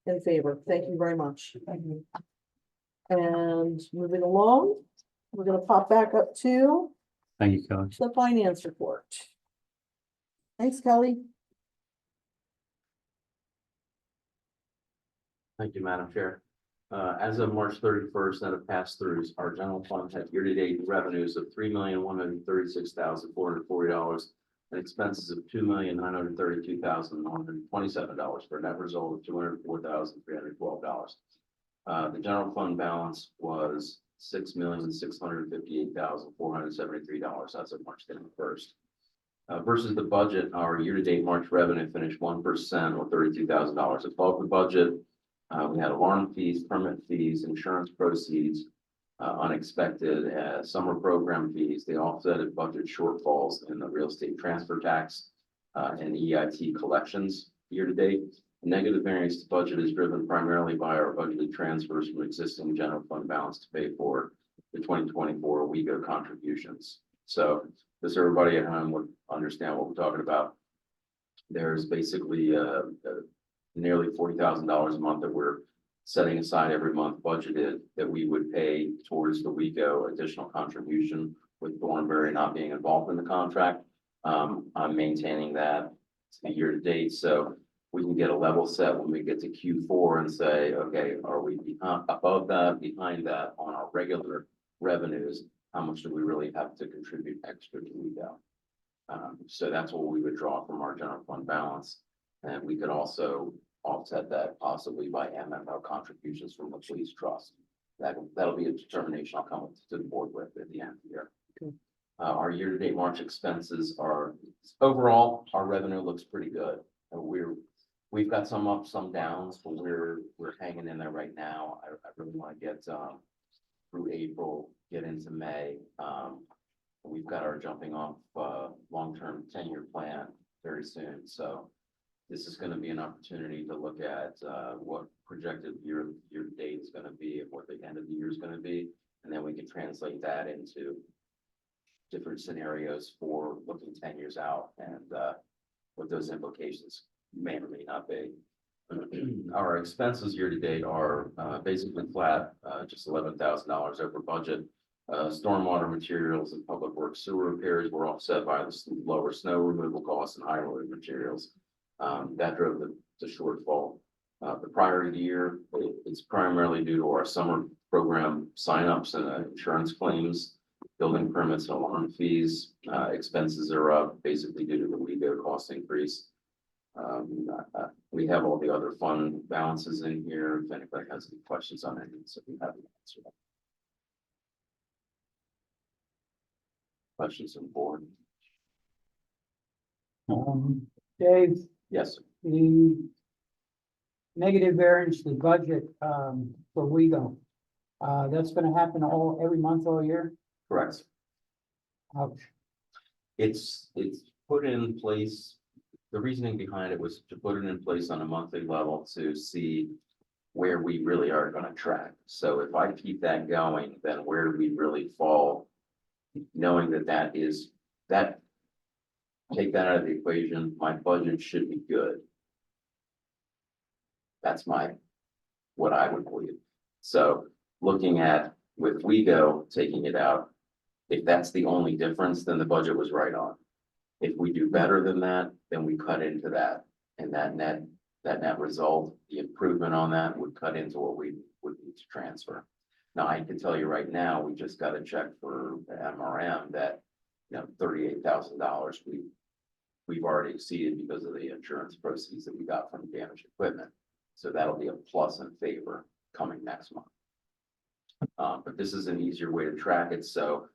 in favor. Thank you very much. Thank you. And moving along, we're gonna pop back up to Thank you, Kelly. the finance report. Thanks, Kelly. Thank you, Madam Chair. As of March 31st, net of pass-throughs, our general fund had year-to-date revenues of $3,136,440 and expenses of $2,932,127 for a net result of $204,312. The general fund balance was $6,658,473 as of March 31st. Versus the budget, our year-to-date March revenue finished 1% or $32,000 above the budget. We had alarm fees, permit fees, insurance proceeds, unexpected summer program fees. They offset budget shortfalls in the real estate transfer tax and EIT collections year to date. The negative variance to budget is driven primarily by our budgeted transfers from existing general fund balance to pay for the 2024 WEGO contributions. So just everybody at home would understand what we're talking about. There's basically nearly $40,000 a month that we're setting aside every month budgeted that we would pay towards the WEGO additional contribution with Thornberry not being involved in the contract. I'm maintaining that to the year to date, so we can get a level set when we get to Q4 and say, okay, are we above that, behind that on our regular revenues? How much do we really have to contribute extra to WEGO? So that's what we would draw from our general fund balance. And we could also offset that possibly by MMO contributions from the police trust. That'll be a determination I'll come to the board with at the end of the year. Our year-to-date March expenses are, overall, our revenue looks pretty good. We've got some ups, some downs, but we're hanging in there right now. I really want to get through April, get into May. We've got our jumping off long-term 10-year plan very soon. So this is going to be an opportunity to look at what projected year to date is going to be and what the end of the year is going to be. And then we can translate that into different scenarios for looking 10 years out and what those implications may or may not be. Our expenses year to date are basically flat, just $11,000 over budget. Stormwater materials and public works sewer repairs were offset by the lower snow removal costs and higher road materials. That drove the shortfall. The prior year, it's primarily due to our summer program signups and insurance claims, building permits and alarm fees. Expenses are up basically due to the WEGO cost increase. We have all the other fund balances in here. If anybody has any questions on it, so we have to answer them. Questions on the board? Dave, Yes, sir. the negative variance to the budget, for WEGO, that's gonna happen every month, all year? Correct. Ouch. It's put in place. The reasoning behind it was to put it in place on a monthly level to see where we really are going to track. So if I keep that going, then where do we really fall? Knowing that take that out of the equation, my budget should be good. That's what I would believe. So looking at with WEGO, taking it out, if that's the only difference, then the budget was right on. If we do better than that, then we cut into that, and that net result, the improvement on that would cut into what we would need to transfer. Now, I can tell you right now, we just got a check for the MRM that, $38,000 we've already exceeded because of the insurance proceeds that we got from damaged equipment. So that'll be a plus in favor coming next month. But this is an easier way to track it. So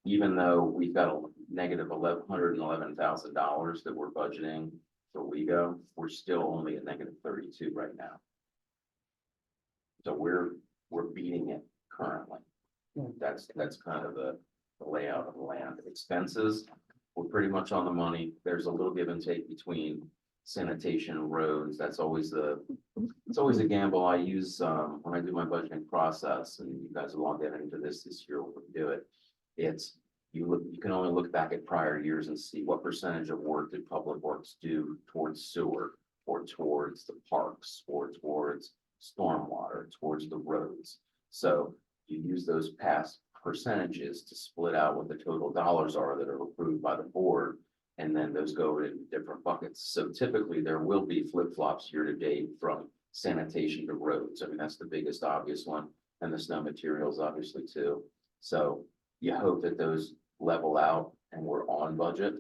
even though we've got a negative $111,000 that we're budgeting for WEGO, we're still only at negative 32 right now. So we're beating it currently. That's kind of the layout of the land. Expenses, we're pretty much on the money. There's a little give and take between sanitation and roads. It's always a gamble I use when I do my budgeting process, and you guys will all get into this year when we do it. It's you can only look back at prior years and see what percentage of work did public works do towards sewer or towards the parks or towards stormwater, towards the roads. So you use those past percentages to split out what the total dollars are that are approved by the board, and then those go in different buckets. So typically there will be flip-flops year to date from sanitation to roads. I mean, that's the biggest obvious one, and the snow materials obviously too. So you hope that those level out and we're on budget.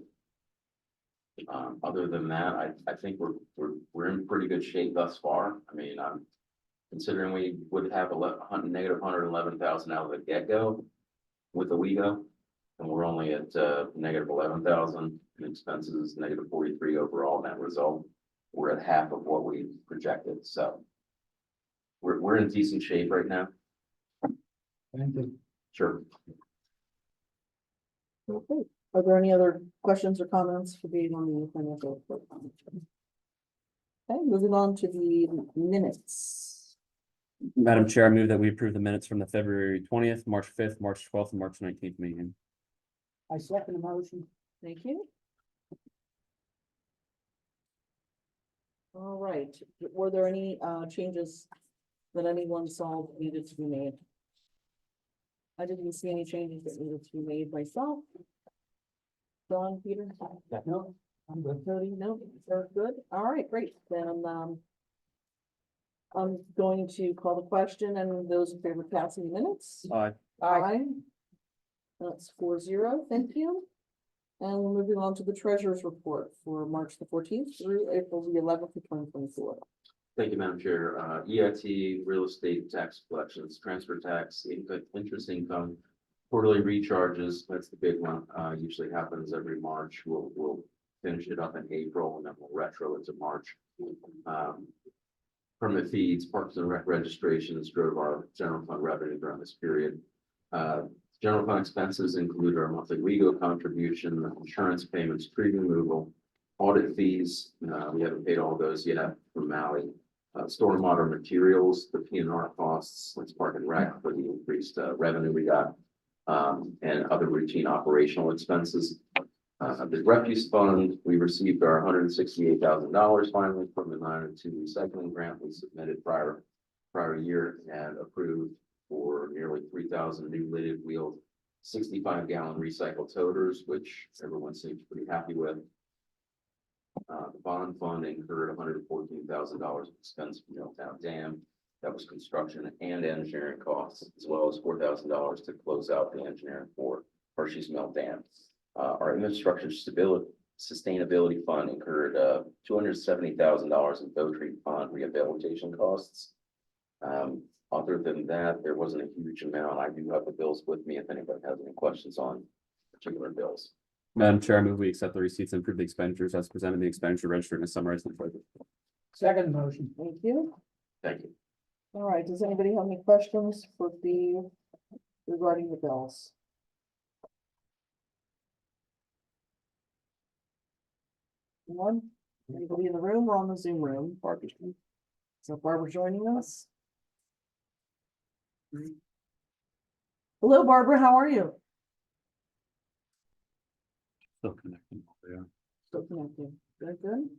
Other than that, I think we're in pretty good shape thus far. I mean, I'm considering we would have negative 111,000 out of the get-go with the WEGO, and we're only at negative 11,000 in expenses, negative 43 overall net result. We're at half of what we projected, so we're in decent shape right now. Thank you. Sure. Okay, are there any other questions or comments for being on the financial report? Okay, moving on to the minutes. Madam Chair, I move that we approve the minutes from the February 20th, March 5th, March 12th, and March 19th meeting. I second the motion. Thank you. All right, were there any changes that anyone saw that needed to be made? I didn't see any changes that needed to be made myself. John, Peter? No, I'm good. Cody, no, they're good. All right, great. Then, I'm going to call the question and those in favor of passing the minutes. Aye. Aye. That's 4-0. Thank you. And we're moving on to the treasurer's report for March the 14th through April the 11th of 2024. Thank you, Madam Chair. EIT, real estate tax collections, transfer tax, interest income, quarterly recharges, that's the big one, usually happens every March. We'll finish it up in April and then we'll retro into March. Permit fees, parks and rec registrations drove our general fund revenue during this period. General fund expenses include our monthly legal contribution, insurance payments, tree removal, audit fees. We haven't paid all those yet from Maui. Stormwater materials, the P&R costs, let's park and rec for the increased revenue we got, and other routine operational expenses. The refuse fund, we received our $168,000 finally from the 902 recycling grant we submitted prior year and approved for nearly 3,000 new lidded wheeled 65-gallon recycled toters, which everyone seems pretty happy with. The bond fund incurred $114,000 of expense from Milltown Dam. That was construction and engineering costs, as well as $4,000 to close out the engineering for Hershey's Mill Dam. Our infrastructure sustainability fund incurred $270,000 in boat tree pond rehabilitation costs. Other than that, there wasn't a huge amount. I do have the bills with me if anybody has any questions on particular bills. Madam Chair, I move we accept the receipts and approve the expenditures as presented in the expenditure register and as summarized in the budget. Second motion. Thank you. Thank you. All right, does anybody have any questions for the regarding the bills? Anyone? Anybody in the room or on the Zoom room? Barbara. So Barbara joining us. Hello, Barbara, how are you? Still connecting. Yeah. Still connected. Good, good.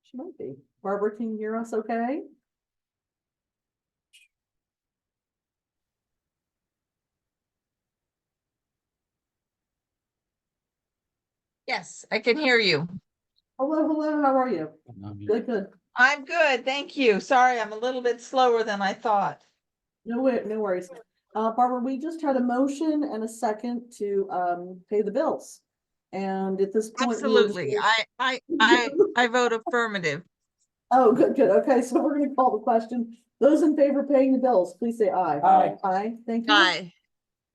She might be. Barbara, can you hear us okay? Yes, I can hear you. Hello, hello, how are you? Good, good. I'm good, thank you. Sorry, I'm a little bit slower than I thought. No way, no worries. Barbara, we just had a motion and a second to pay the bills. And at this point. Absolutely. I vote affirmative. Oh, good, good. Okay, so we're gonna call the question. Those in favor of paying the bills, please say aye. Aye. Aye, thank you. Aye.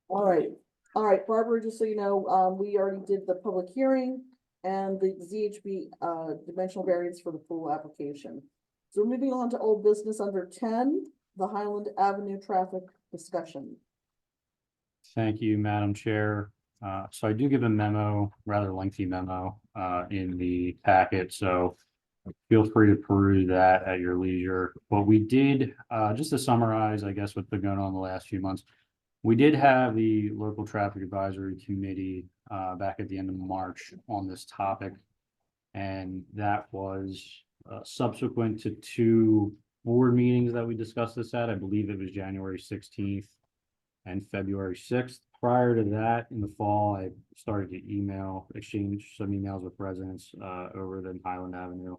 All right, Barbara, just so you know, we already did the public hearing and the ZHB dimensional variance for the pool application. So we're moving on to old business under 10, the Highland Avenue traffic discussion. Thank you, Madam Chair. So I do give a memo, rather lengthy memo, in the packet, so feel free to peruse that at your leisure. But we did, just to summarize, I guess, what's been going on the last few months, we did have the local traffic advisory committee back at the end of March on this topic. And that was subsequent to 2 board meetings that we discussed this at. I believe it was January 16th and February 6th. Prior to that, in the fall, I started to exchange some emails with residents over the Highland Avenue,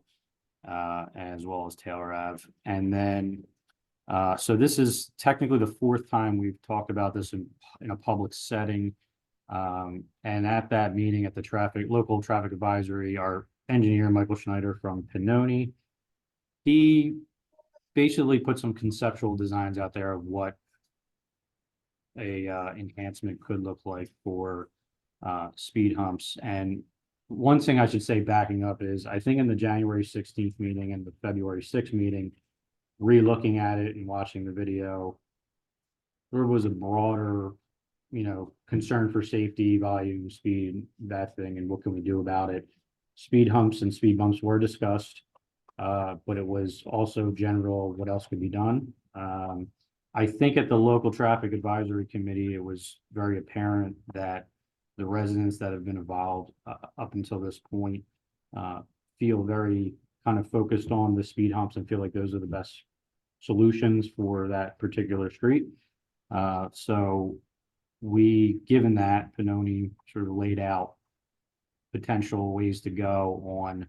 as well as Taylor Ave. And then, so this is technically the 4th time we've talked about this in a public setting. And at that meeting at the local traffic advisory, our engineer, Michael Schneider from Pinoni, he basically put some conceptual designs out there of what a enhancement could look like for speed humps. And one thing I should say backing up is I think in the January 16th meeting and the February 6th meeting, re-looking at it and watching the video, there was a broader, concern for safety, volume, speed, that thing, and what can we do about it. Speed humps and speed bumps were discussed, but it was also general, what else could be done. I think at the local traffic advisory committee, it was very apparent that the residents that have been involved up until this point feel very kind of focused on the speed humps and feel like those are the best solutions for that particular street. So given that, Pannoni sort of laid out potential ways to go on,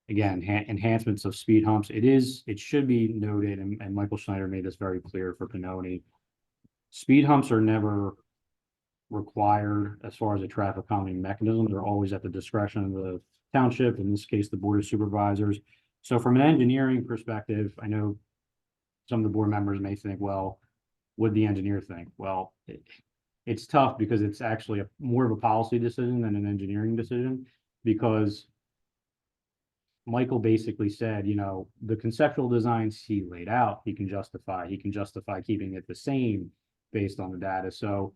again, enhancements of speed humps. It should be noted, and Michael Schneider made this very clear for Pannoni. Speed humps are never required as far as a traffic calming mechanism. They're always at the discretion of the township, in this case, the board of supervisors. So from an engineering perspective, I know some of the board members may think, well, what the engineer think? Well, it's tough because it's actually more of a policy decision than an engineering decision, because Michael basically said, the conceptual designs he laid out, he can justify keeping it the same based on the data. So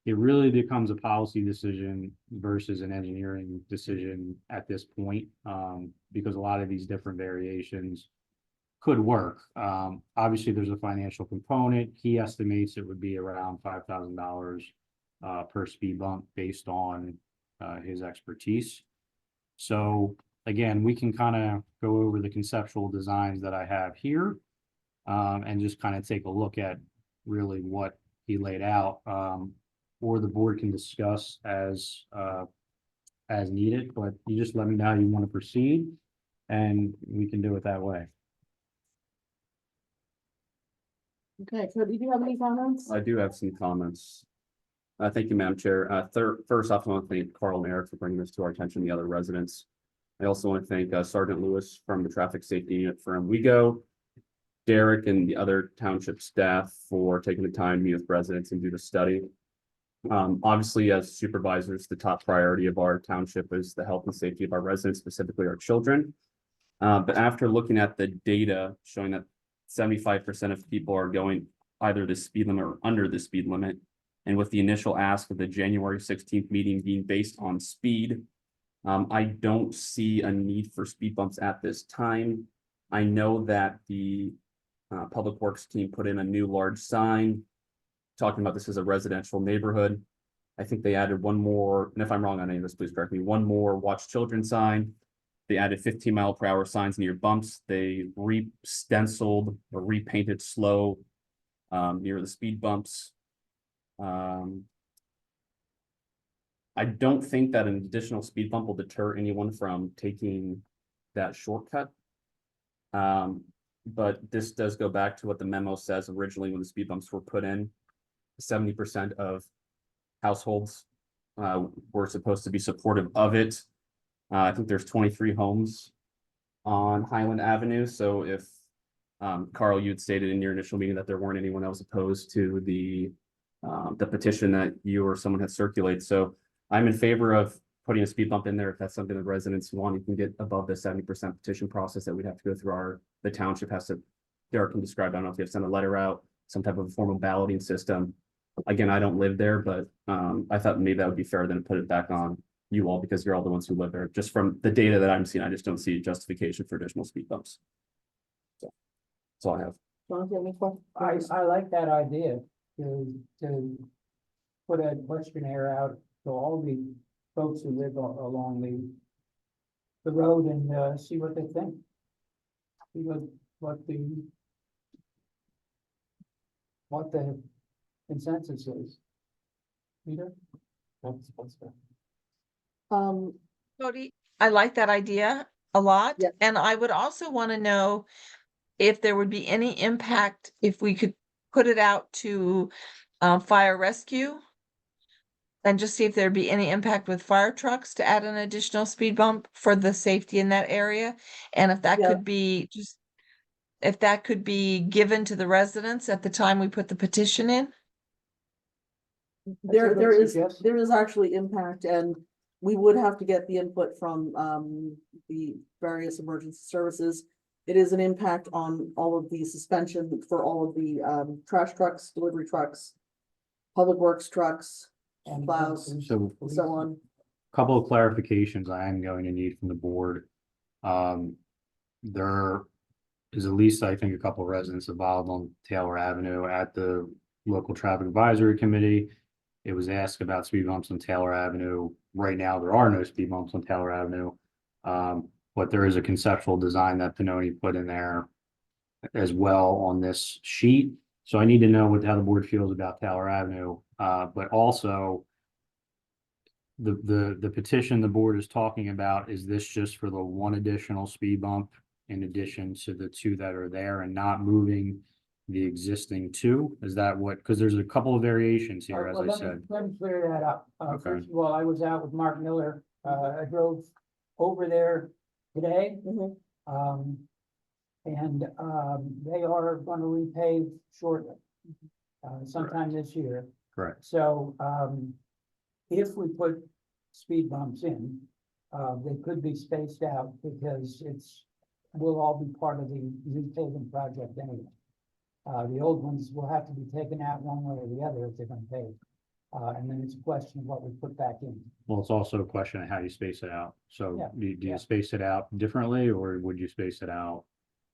it really becomes a policy decision versus an engineering decision at this point, because a lot of these different variations could work. Obviously, there's a financial component. He estimates it would be around $5,000 per speed bump based on his expertise. So again, we can kind of go over the conceptual designs that I have here, and just kind of take a look at really what he laid out, or the board can discuss as needed, but you just let me know how you want to proceed and we can do it that way. Okay, so do you have any comments? I do have some comments. Thank you, Madam Chair. First off, I want to thank Carl and Eric for bringing this to our attention, the other residents. I also want to thank Sergeant Lewis from the Traffic Safety Unit from WeGo, Derek and the other township staff for taking the time to meet with residents and do the study. Obviously, as supervisors, the top priority of our township is the health and safety of our residents, specifically our children. But after looking at the data showing that 75% of people are going either the speed limit or under the speed limit, and with the initial ask of the January 16th meeting being based on speed, I don't see a need for speed bumps at this time. I know that the Public Works team put in a new large sign talking about this as a residential neighborhood. I think they added one more, and if I'm wrong on any of this, please correct me, one more watch children sign. They added 15-mile-per-hour signs near bumps. They re-stenciled or repainted slow near the speed bumps. I don't think that an additional speed bump will deter anyone from taking that shortcut. But this does go back to what the memo says originally when the speed bumps were put in. 70% of households were supposed to be supportive of it. I think there's 23 homes on Highland Avenue. So if Carl, you had stated in your initial meeting that there weren't anyone else opposed to the petition that you or someone had circulated. So I'm in favor of putting a speed bump in there. If that's something that residents want, you can get above the 70% petition process that we'd have to go through. The township has to, Derek can describe, I don't know if you have to send a letter out, some type of formal balloting system. Again, I don't live there, but I thought maybe that would be fair than to put it back on you all because you're all the ones who live there. Just from the data that I'm seeing, I just don't see justification for additional speed bumps. So that's all I have. John, do you have any questions? I like that idea to put a questionnaire out to all the folks who live along the road and see what they think. See what the consensus is. Peter? That's fair. Cody, I like that idea a lot. Yeah. And I would also want to know if there would be any impact if we could put it out to fire rescue and just see if there'd be any impact with fire trucks to add an additional speed bump for the safety in that area. And if that Yeah. could be if that could be given to the residents at the time we put the petition in. There good is suggestion. actually impact, and we would have to get the input from the various emergency services. It is an impact on all of the suspension for all of the trash trucks, delivery trucks, public works trucks, And plows, So and so on. couple of clarifications I am going to need from the board. There is at least, I think, a couple of residents involved on Taylor Avenue at the local traffic advisory committee. It was asked about speed bumps on Taylor Avenue. Right now, there are no speed bumps on Taylor Avenue. But there is a conceptual design that Pannoni put in there as well on this sheet. So I need to know how the board feels about Taylor Avenue, but also the petition the board is talking about, is this just for the one additional speed bump in addition to the two that are there and not moving the existing two? Is that what, because there's a couple of variations here, as Well, I let me- said. Let me clear that up. Okay. First of all, I was out with Mark Miller. I drove over there today. Mhm. They are gonna repave shortly. Sometime this year. Correct. So, if we put speed bumps in, they could be spaced out because will all be part of the repaving project anyway. The old ones will have to be taken out one way or the other if they're gonna pave. And then it's a question of what we put back in. Well, it's also a question of how you space it out. So Yeah, do yeah. you space it out differently, or would you space it out?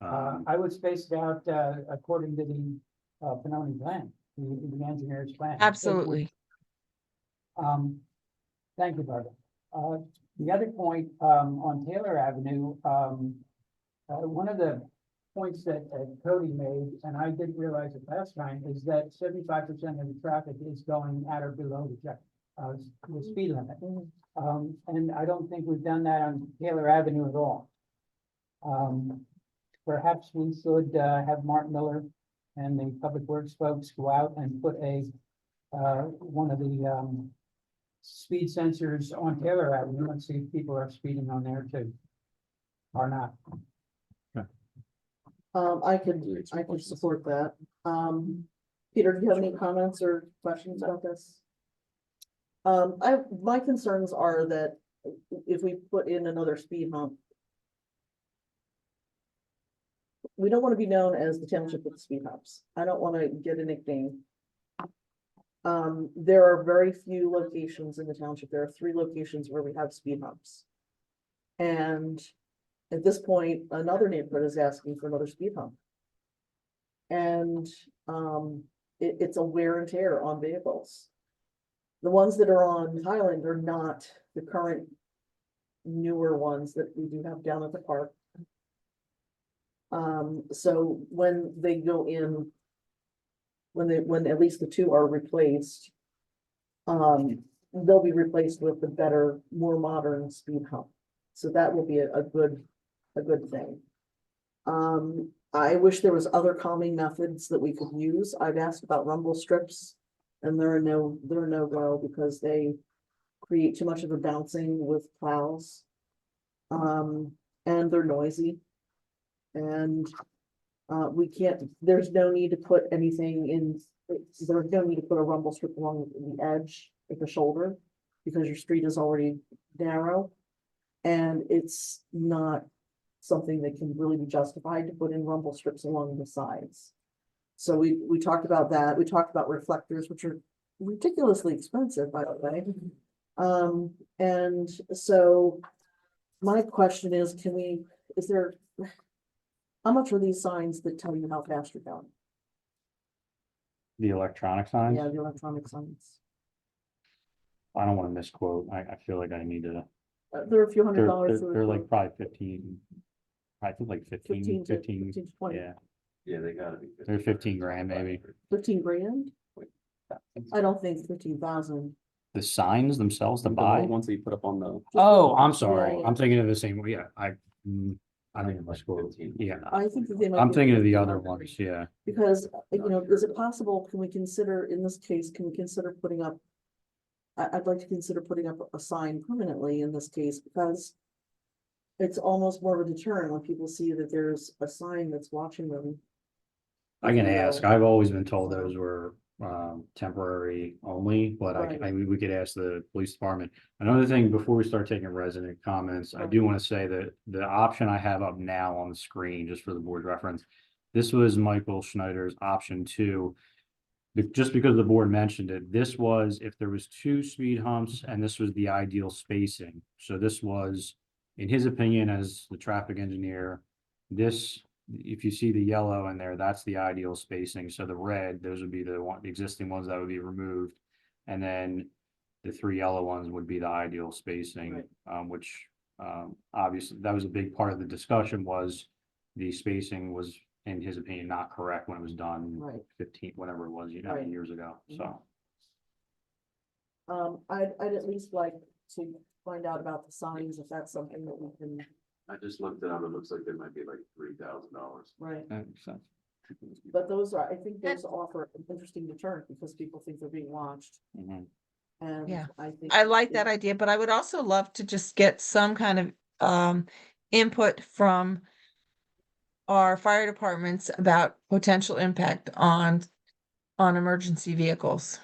I would space it out, according to the, Pinoni plan, the engineer's plan. Absolutely. Thank you, Barbara. The other point, on Taylor Avenue, one of the points that Cody made, and I didn't realize it last time, is that 75% of the traffic is going at or below the speed limit. And I don't think we've done that on Taylor Avenue at all. Perhaps we should, have Mark Miller and the Public Works folks go out and put one of the, speed sensors on Taylor Avenue and see if people are speeding on there too. Or not. I could support that. Peter, do you have any comments or questions about this? My concerns are that if we put in another speed hump, we don't want to be known as the township with the speed humps. I don't want to get a nickname. There are very few locations in the township. There are 3 locations where we have speed humps. And at this point, another neighborhood is asking for another speed hump. And it's a wear and tear on vehicles. The ones that are on Highland are not the current newer ones that we do have down at the park. So when they go in, when at least the 2 are replaced, they'll be replaced with the better, more modern speed hump. So that will be a good thing. I wish there was other calming methods that we could use. I've asked about rumble strips, and they're no go because they create too much of a bouncing with plows. And they're noisy. And we can't, there's no need to put anything in, there's no need to put a rumble strip along the edge of the shoulder because your street is already narrow. And it's not something that can really be justified to put in rumble strips along the sides. So we talked about that. We talked about reflectors, which are ridiculously expensive, by the way. And so my question is, how much are these signs that tell you how fast you're going? The electronic signs? Yeah, the electronic signs. I don't want to misquote. I feel like I need to. They're a few They're, $100s. they're like probably 15. I think like 15 to 20. yeah, Yeah, they gotta be. they're 15 grand maybe. 15 grand? I don't think 15,000. The signs themselves to The buy? little ones that you put up on the. Oh, I'm sorry. Yeah. I'm thinking of the same, yeah, I think it Like was quote, 15. yeah. I think that they might. I'm be thinking of the other 15,000. ones, yeah. Because, is it possible, can we consider, in this case, can we consider putting up? I'd like to consider putting up a sign permanently in this case, because it's almost more of a deterrent when people see that there's a sign that's watching them. I can You know, ask. I've always been told those were temporary only, but Right. we could ask the police department. Another thing, before we start taking resident comments, I do want to say that the option I have up now on the screen, just for the board reference, this was Michael Schneider's option 2. Just because the board mentioned it, this was if there was 2 speed humps and this was the ideal spacing. So this was, in his opinion, as the traffic engineer, this, if you see the yellow in there, that's the ideal spacing. So the red, those would be the existing ones that would be removed. And then the 3 yellow ones would be the ideal spacing, which obviously that was a big part of the discussion, was the spacing was in his opinion, not correct when it was done Right. 15, whatever it was, Right. years ago, so. I'd at least like to find out about the signs, if that's something that we can, I just looked it up, it looks like it might be like $3,000. right? That makes sense. But those are, I think those offer an interesting deterrent because people think they're being watched. Mhm. And Yeah. I think. I like that idea, but I would also love to just get some kind of input from our fire departments about potential impact on emergency vehicles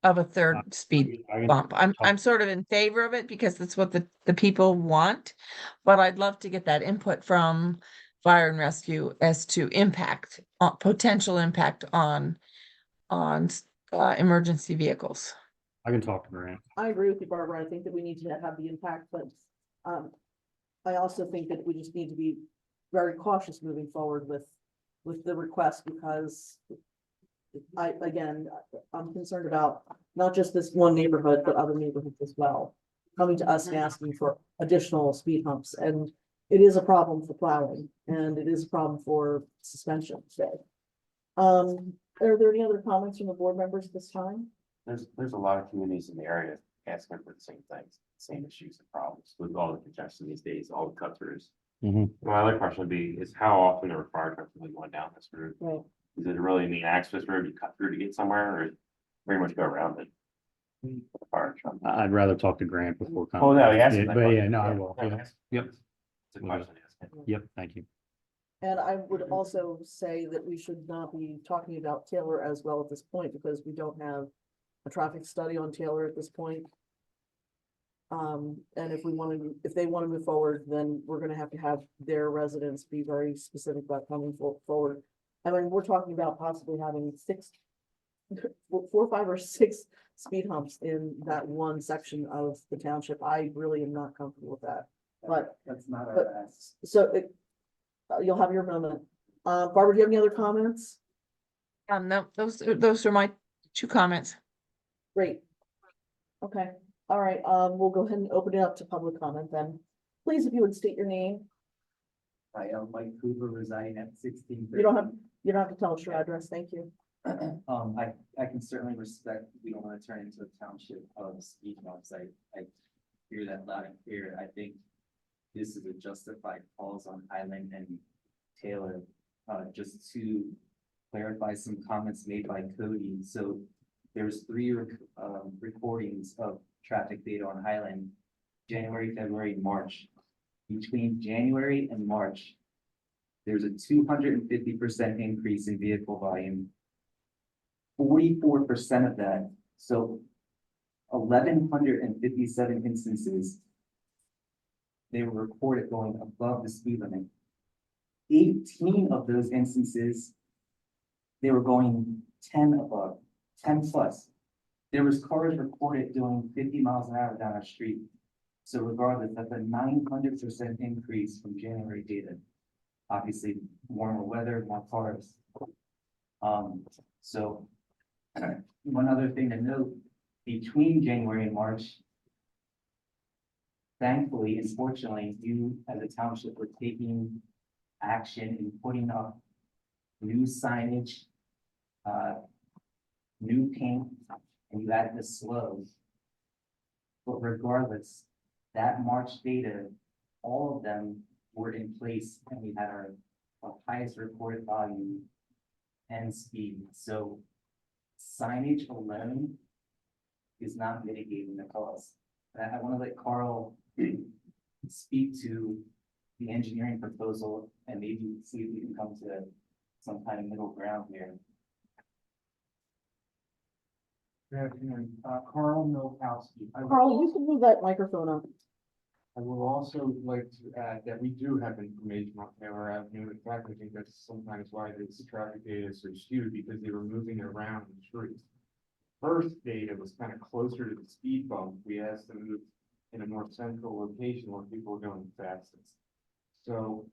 of a third speed I can bump. I'm talk- sort of in favor of it because that's what the people want. But I'd love to get that input from fire and rescue as to impact, potential impact on emergency vehicles. I can talk to Grant. I agree with you, Barbara. I think that we need to have the impact, but I also think that we just need to be very cautious moving forward with the request because I'm concerned about not just this one neighborhood, but other neighborhoods as well, coming to us and asking for additional speed humps. And it is a problem for plowing and it is a problem for suspension today. Are there any other comments from the board members this time? There's a lot of communities in the area asking for the same things, same issues and problems with all the congestion these days, all the cut throughs. My other question would be, is how often are fire trucks really going down this route? Right. Is it really the access road you cut through to get somewhere, or pretty much go around it? Fire truck. I'd rather talk to Grant before. Oh, no, he asked Yeah, me that but question. yeah, no, I Yeah, will. no, Yeah. ask- Yep, It's a question to ask him. yep, thank you. And I would also say that we should not be talking about Taylor as well at this point because we don't have a traffic study on Taylor at this point. And if they want to move forward, then we're gonna have to have their residents be very specific about coming forward. I mean, we're talking about possibly having 4, 5, or 6 speed humps in that one section of the township. I really am not comfortable with that, but. That's not But- So you'll have your moment. Barbara, do you have any other comments? No, those are my 2 comments. Great. Okay, all right, we'll go ahead and open it up to public comment then. Please, if you would state your name. I am Mike Cooper residing at 16. You don't have to tell us your address, thank you. I can certainly respect, we don't want to turn into a township of speed bumps. I hear that loud and clear. I think this is a justified calls on Highland and Taylor. Just to clarify some comments made by Cody. So there's 3 recordings of traffic data on Highland, January, February, March. Between January and March, there's a 250% increase in vehicle volume. 44% of that, so 1,157 instances, they were reported going above the speed limit. 18 of those instances, they were going 10 above, 10 plus. There was cars reported doing 50 miles an hour down our street. So regardless, that's a 900% increase from January data. Obviously, warmer weather, more cars. So one other thing to note, between January and March, thankfully and fortunately, you as a township were taking action in putting up new signage, new paint, and you added the slows. But regardless, that March data, all of them were in place and we had our highest reported volume and speed. So signage alone is not mitigating the cost. I want to let Carl speak to the engineering proposal and maybe see if we can come to some kind of middle ground here. Good afternoon, Carl Milkowski. Carl, you can move that microphone up. I will also like to add that we do have information on Taylor Avenue. In fact, I think that's sometimes why this traffic data is so skewed, because they were moving around the streets. First data was kind of closer to the speed bump. We asked them to move in a more central location where people were going fastest. So,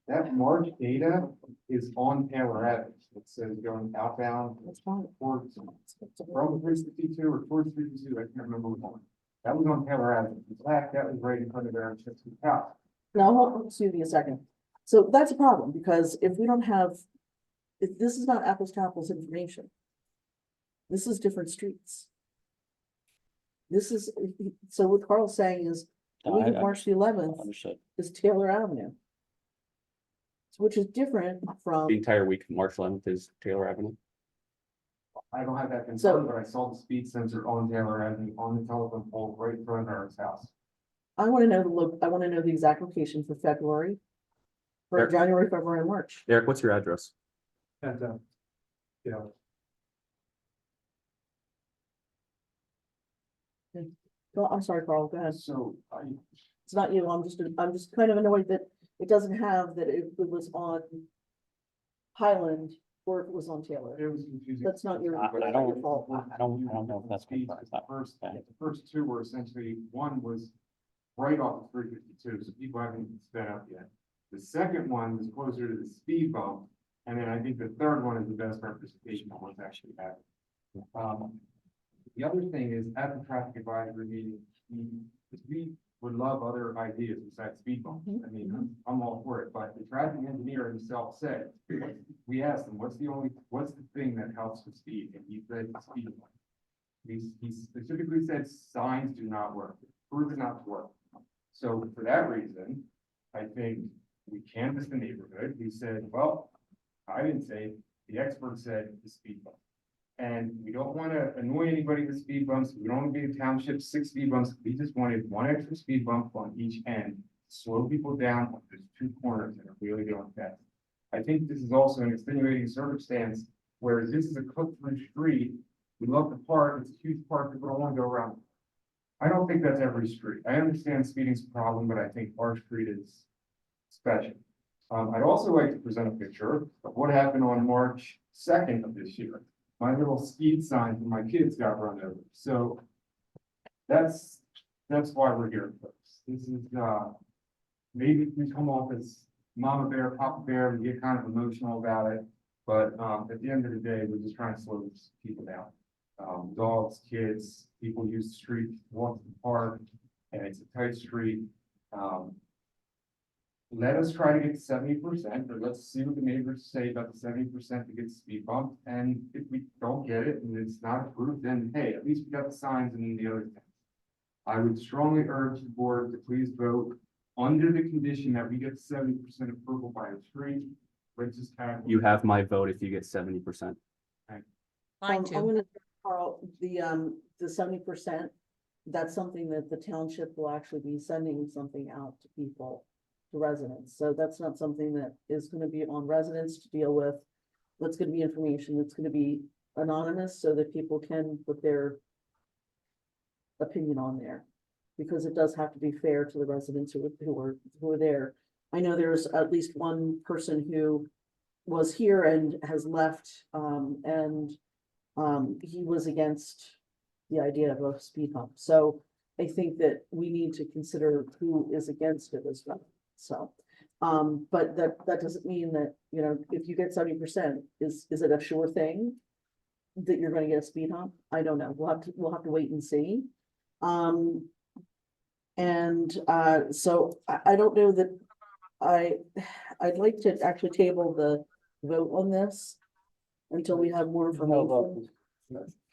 that March data is on Taylor Avenue. It says going outbound That's fine. towards from 362 or towards 362, I can't remember which one. That was on Taylor Avenue. In fact, that was right in front of our Chipsy house. Now, hold on, excuse me a second. So that's a problem, because if we don't have, if this is not apples to apples information. This is different streets. This is, so what Carl's saying is, the week of March the 11th Understood. is Taylor Avenue. Which is different from, The entire week, March 11th is Taylor Avenue. I don't have that So- confirmed, but I saw the speed sensor on Taylor Avenue on the telephone pole right in front of our house. I wanna know I wanna know the exact location for February. For Eric? January, February, and March. Eric, what's your address? And, you know, Well, I'm sorry, Carl, go ahead. So It's not you, I'm just kind of annoyed that it doesn't have that it was on Highland or if it was on Taylor. it was confusing. That's not your, I that's not don't- your fault. I don't know if that's Speeds, correct. The first two were essentially, one was right off of 352, so people haven't even sped up yet. The second one was closer to the speed bump, and then I think the third one is the best representation of what's actually happening. The other thing is, at the traffic advisory meeting, we would love other ideas besides speed bumps. I mean, I'm all for it, but the traffic engineer himself said, we asked him, what's the thing that helps with speed? And he said, speed bump. He specifically said signs do not work, proven not to work. So for that reason, I think we canvassed the neighborhood. We said, well, I didn't say, the expert said the speed bump. And we don't want to annoy anybody with speed bumps. We don't want to be a township 6 speed bumps. We just wanted one extra speed bump on each end, slow people down on those 2 corners that are really going fast. I think this is also an extenuating circumstance, whereas this is a cut-through street. We love the park. It's a huge park. People don't want to go around. I don't think that's every street. I understand speeding's a problem, but I think our street is special. I'd also like to present a picture of what happened on March 2nd of this year. My little speed sign for my kids got run over. So that's why we're here, folks. This is, maybe we come off as mama bear, papa bear, we get kind of emotional about it. But, at the end of the day, we're just trying to slow these people down. Dogs, kids, people use the street, walk to the park, and it's a tight street. Let us try to get 70%, or let's see what the neighbors say about the 70% to get the speed bump. And if we don't get it and it's not approved, then hey, at least we got the signs and the other things. I would strongly urge the board to please vote under the condition that we get 70% approval by the street. Let's just have. You have my vote if you get 70%. Mine I'm too. gonna, Carl, the 70%, that's something that the township will actually be sending something out to people, to residents. So that's not something that is gonna be on residents to deal with. That's gonna be information that's gonna be anonymous so that people can put their opinion on there. Because it does have to be fair to the residents who are there. I know there's at least one person who was here and has left, he was against the idea of a speed hump. So I think that we need to consider who is against it as well. So, but that doesn't mean that, you know, if you get 70%, is it a sure thing that you're gonna get a speed hump? I don't know. We'll have to wait and see. So I don't know that I'd like to actually table the vote on this until we have more information.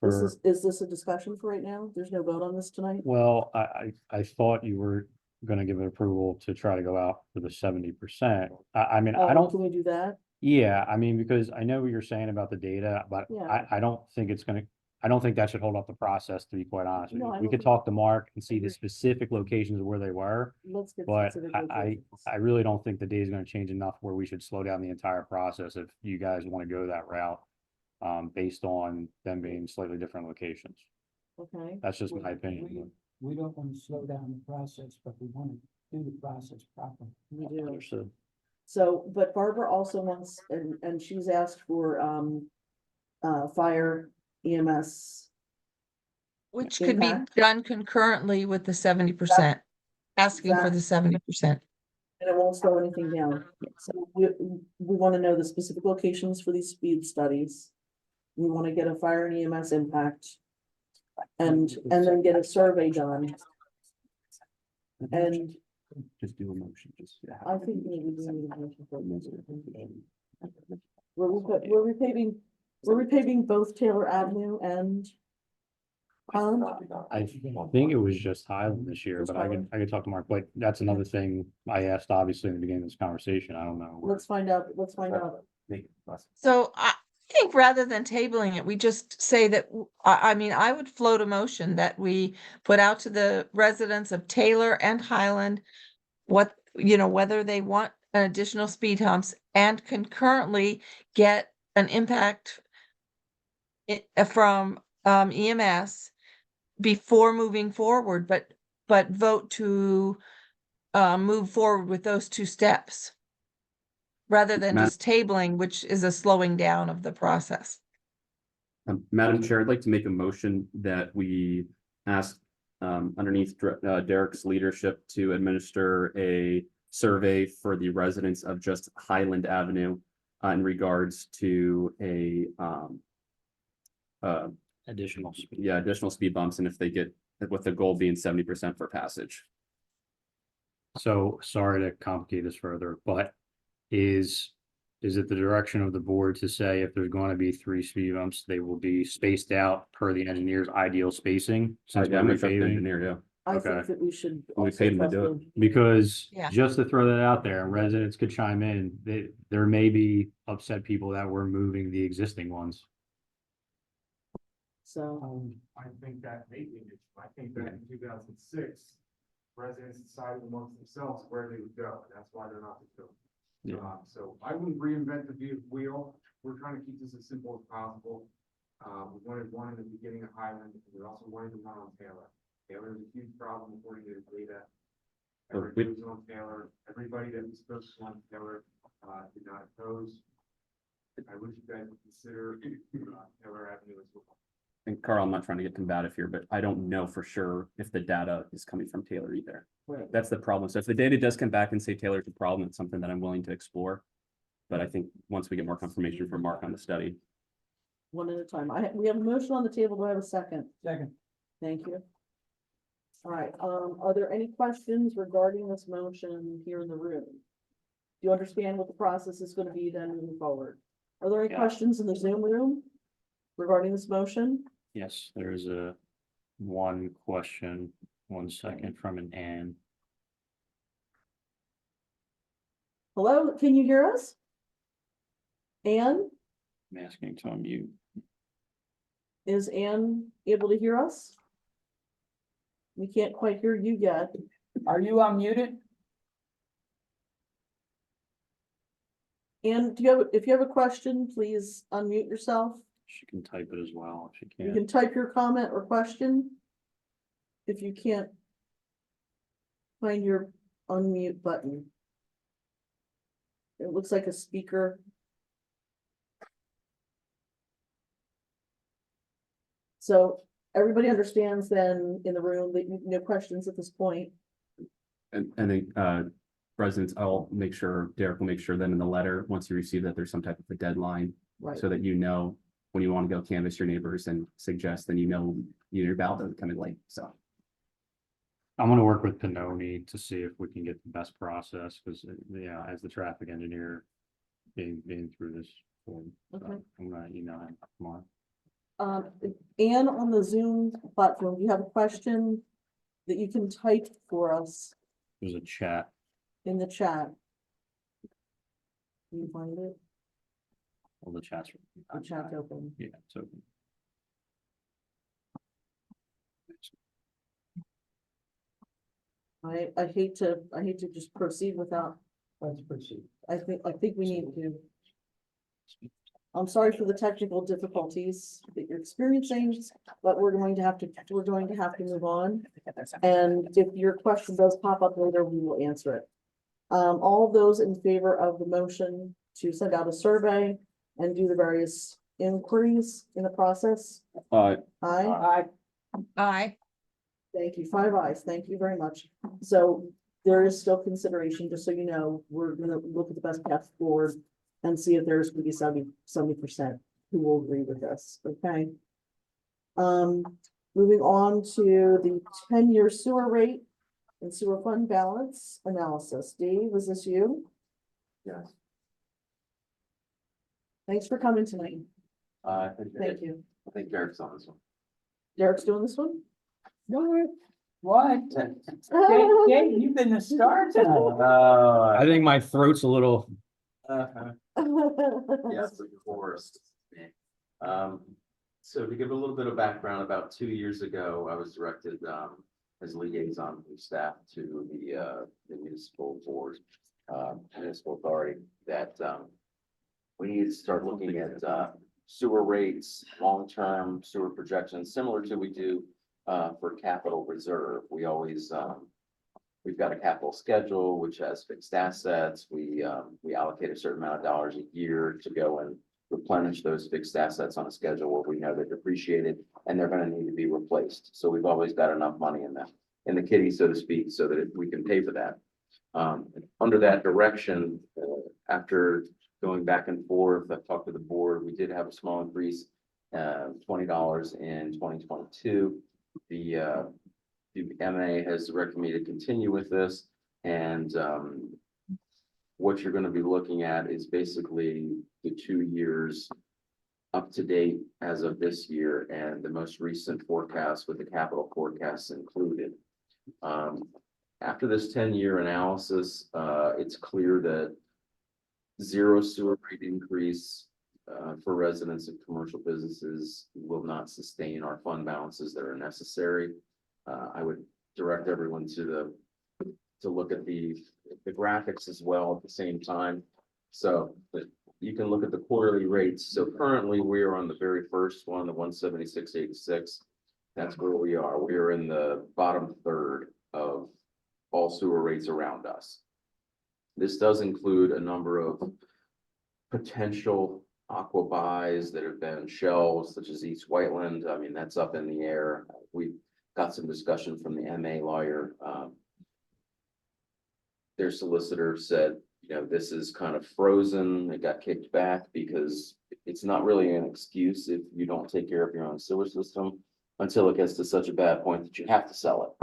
For, Is this a discussion for right now? There's no vote on this tonight? well, I thought you were gonna give an approval to try to go out for the 70%. I mean, I don't, Can we do that? yeah, I mean, because I know what you're saying about the data, but Yeah. I don't think it's gonna, I don't think that should hold up the process, to be quite honest with No, you. I We don't could think- talk to Mark and see the agree. specific locations where they were. Let's get. But specific I locations. really don't think the day is gonna change enough where we should slow down the entire process if you guys wanna go that route. Based on them being slightly different locations. Okay, That's just my opinion. We don't want to slow down the process, but we want to do the process properly. we do. Understood. So, but Barbara also wants, and she's asked for, fire EMS. Which could be Impact. done concurrently with the 70%, asking for that- the 70%. And it won't slow anything down. So we want to know the specific locations for these speed studies. We want to get a fire and EMS impact. And then get a survey done. And Just do a motion, just. I think we need to do a motion for it. We're repaving both Taylor Avenue and Highland. I think it was just Highland this year, Just but I could talk to Mark, but that's another thing I asked, obviously, in the beginning of this conversation. I don't know. Let's find out, let's find out. So I think rather than tabling it, we just say that, I mean, I would float a motion that we put out to the residents of Taylor and Highland what, whether they want an additional speed humps and concurrently get an impact from EMS before moving forward, but vote to move forward with those two steps rather than Matt- just tabling, which is a slowing down of the process. Madam Chair, I'd like to make a motion that we ask underneath Derek's leadership to administer a survey for the residents of just Highland Avenue in regards to Additional speed. additional speed bumps, and if they get, with the goal being 70% for passage. So sorry to complicate this further, but is it the direction of the board to say if there's going to be 3 speed bumps, they will be spaced out per the engineer's ideal spacing? Since I'm we're a traffic repaving? engineer, yeah. I Okay. think that we should. We also paid him to trust do it. them. Because Yeah. just to throw that out there, and residents could chime in, there may be upset people that we're moving the existing ones. So, I think that may be an issue. I think that in 2006, residents decided amongst themselves where they would go, and that's why they're not fulfilled. Yeah. So I wouldn't reinvent the wheel. We're trying to keep this as simple as possible. We wanted one in the beginning of Highland, and we also wanted one on Taylor. Taylor is a huge problem according to the data. Everybody was on Taylor, everybody that was supposed to on Taylor, did not oppose. I wish you guys would consider, Taylor Avenue as well. And Carl, I'm not trying to get combative here, but I don't know for sure if the data is coming from Taylor either. right. That's the problem. So if the data does come back and say Taylor's a problem, it's something that I'm willing to explore. But I think once we get more confirmation from Mark on the study. One at a time. We have a motion on the table. Do I have a second? Second. Thank you. All right, are there any questions regarding this motion here in the room? Do you understand what the process is gonna be then moving forward? Are there any Yeah. questions in the Zoom room regarding this motion? Yes, there is one question, 1 second, from an Ann. Hello, can you hear us? Anne, I'm asking to unmute. is Anne able to hear us? We can't quite hear you yet. Are you unmuted? Anne, if you have a question, please unmute yourself. She can type it as well if she You can. can type your comment or question. If you can't find your unmute button. It looks like a speaker. So everybody understands then in the room that no questions at this point. And then residents, I'll make sure, Derek will make sure then in the letter, once you receive that, there's some type of a deadline. Right. So that when you want to go canvass your neighbors and suggest, then your ballot doesn't come in late, so. I'm gonna work with Pinoni to see if we can get the best process, because, yeah, as the traffic engineer being through this. form, so Okay. I'm gonna email him tomorrow. Anne, on the Zoom platform, do you have a question that you can type for us There's a chat. in the chat? Can you find it? All the chats. The chat's open. Yeah, it's open. I hate to just proceed without, Let's proceed. I think we need to. I'm sorry for the technical difficulties that you're experiencing, but we're going to have to move on. And if your question does pop up later, we will answer it. All of those in favor of the motion to send out a survey and do the various inquiries in the process? Aye. Aye. Thank you. 5 ayes. Thank you very much. So there is still consideration, just so you know, we're gonna look at the best path forward and see if there's gonna be 70% who will agree with this, okay? Moving on to the 10-year sewer rate and sewer fund balance analysis. Dave, was this you? Yes. Thanks for coming tonight. I Thank you. think Derek's on this one. Derek's doing this one? What? Dave, you've been the star tonight. I think my throat's a little, Yes, of course. So to give a little bit of background, about 2 years ago, I was directed, as liaison from staff to the municipal board, municipal authority, that, we need to start looking at, sewer rates, long-term sewer projections, similar to we do, for capital reserve. We always, we've got a capital schedule, which has fixed assets. We allocate a certain amount of dollars a year to go and replenish those fixed assets on a schedule where we know they're depreciated and they're gonna need to be replaced. So we've always got enough money in the kitty, so to speak, so that we can pay for that. Under that direction, after going back and forth, I've talked to the board, we did have a small increase, $20 in 2022. The MA has directed me to continue with this, and what you're gonna be looking at is basically the 2 years up to date as of this year and the most recent forecast with the capital forecasts included. After this 10-year analysis, it's clear that zero sewer rate increase for residents and commercial businesses will not sustain our fund balances that are necessary. I would direct everyone to look at the graphics as well at the same time. So that you can look at the quarterly rates. So currently we are on the very first one, the 176.86. That's where we are. We are in the bottom third of all sewer rates around us. This does include a number of potential aqua buys that have been shelved, such as East Whiteland. I mean, that's up in the air. We've got some discussion from the MA lawyer. Their solicitor said, you know, this is kind of frozen. It got kicked back because it's not really an excuse if you don't take care of your own sewer system until it gets to such a bad point that you have to sell it.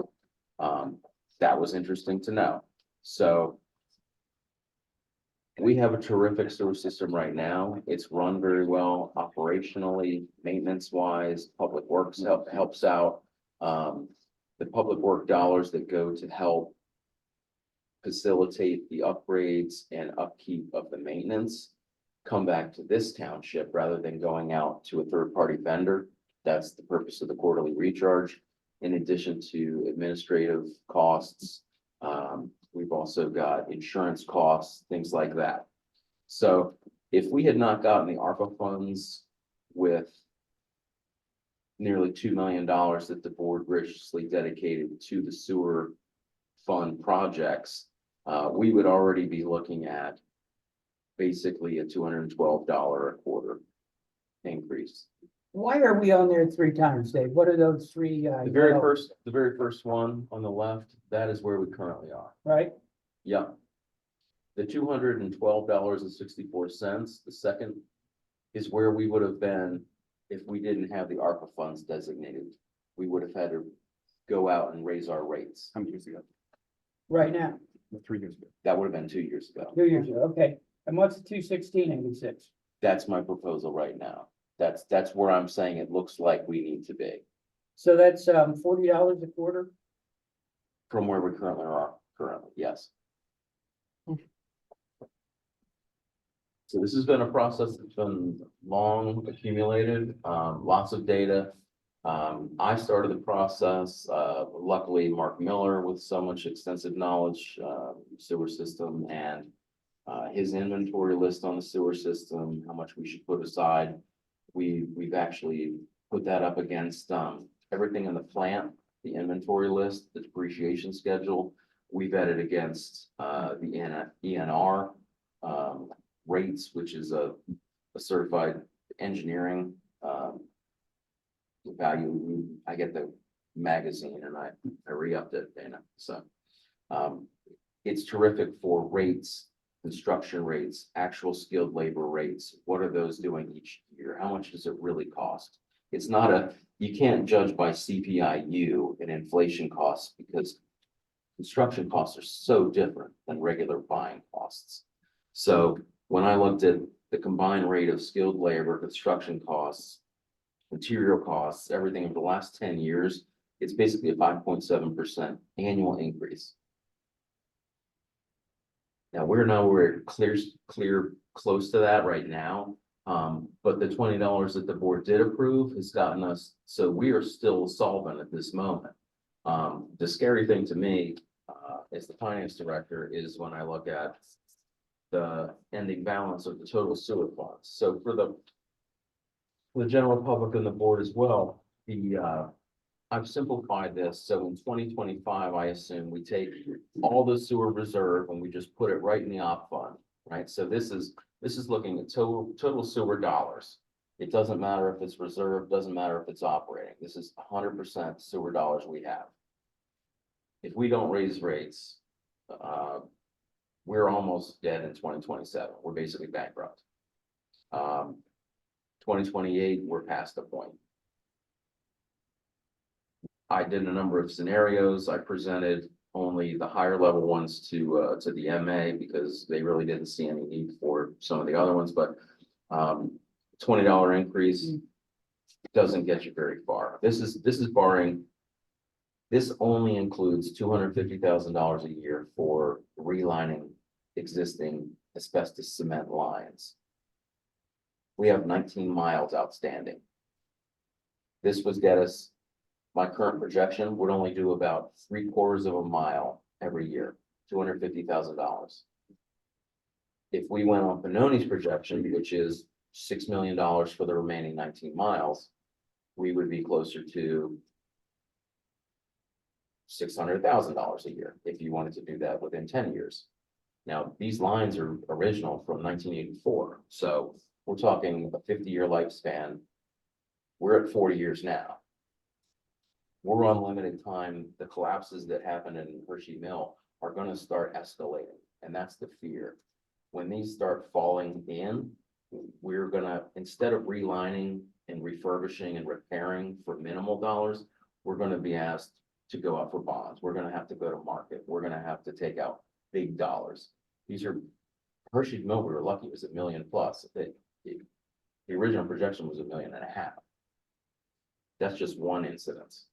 That was interesting to know. So we have a terrific sewer system right now. It's run very well operationally, maintenance wise. Public Works helps out. The public work dollars that go to help facilitate the upgrades and upkeep of the maintenance come back to this township rather than going out to a third-party vendor. That's the purpose of the quarterly recharge. In addition to administrative costs, we've also got insurance costs, things like that. So if we had not gotten the ARPA funds with nearly $2 million that the board graciously dedicated to the sewer fund projects, we would already be looking at basically a $212 a quarter increase. Why are we on there 3 times, Dave? What are those 3? The very first one on the left, that is where we currently are. Right? Yeah. The $212.64, the second is where we would have been if we didn't have the ARPA funds designated. We would have had to go out and raise our rates. How many years ago? Right now, 3 years ago. That would have been 2 years ago. 2 years ago, okay. And what's the 216.86? That's my proposal right now. That's where I'm saying it looks like we need to be So that's $40 a quarter? from where we currently are, yes. So this has been a process that's been long accumulated, lots of data. I started the process, luckily Mark Miller with so much extensive knowledge, sewer system and his inventory list on the sewer system, how much we should put aside. We've actually put that up against everything in the plant, the inventory list, the depreciation schedule. We've vetted against the ENR rates, which is a certified engineering value. I get the magazine and I re-upped it, Dana. So it's terrific for rates, construction rates, actual skilled labor rates. What are those doing each year? How much does it really cost? It's not you can't judge by CPIU and inflation costs because construction costs are so different than regular buying costs. So when I looked at the combined rate of skilled labor, construction costs, material costs, everything over the last 10 years, it's basically a 5.7% annual increase. Now, we're nowhere clear close to that right now. But the $20 that the board did approve has gotten us, so we are still solvent at this moment. The scary thing to me, as the finance director, is when I look at the ending balance of the total sewer funds. So for the general public and the board as well, I've simplified this. So in 2025, I assume we take all the sewer reserve and we just put it right in the op fund, right? So this is looking at total sewer dollars. It doesn't matter if it's reserved, doesn't matter if it's operating. This is 100% sewer dollars we have. If we don't raise rates, we're almost dead in 2027. We're basically bankrupt. 2028, we're past the point. I did a number of scenarios. I presented only the higher level ones to the MA because they really didn't see any need for some of the other ones, but $20 increase doesn't get you very far. This is barring, this only includes $250,000 a year for relining existing asbestos cement lines. We have 19 miles outstanding. This would get us, my current projection would only do about 3/4 of a mile every year, $250,000. If we went on Benoni's projection, which is $6 million for the remaining 19 miles, we would be closer to $600,000 a year if you wanted to do that within 10 years. Now, these lines are original from 1984, so we're talking a 50-year lifespan. We're at 40 years now. We're on limited time. The collapses that happen in Hershey Mill are going to start escalating, and that's the fear. When these start falling in, we're going to, instead of relining and refurbishing and repairing for minimal dollars, we're going to be asked to go out for bonds. We're going to have to go to market. We're going to have to take out big dollars. These are Hershey Mill. We were lucky; it was $1 million plus. The original projection was $1.5 million. That's just one incidence.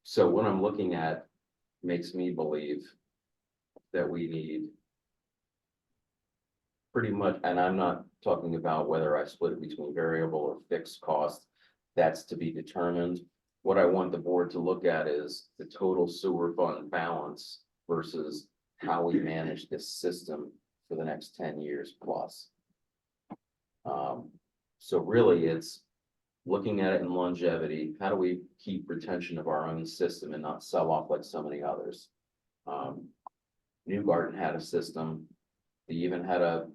So what I'm looking at makes me believe that we need pretty much, and I'm not talking about whether I split it between variable or fixed cost. That's to be determined. What I want the board to look at is the total sewer fund balance versus how we manage this system for the next 10 years plus. So really it's looking at it in longevity. How do we keep retention of our own system and not sell off like so many others? New Garden had a system. They even had a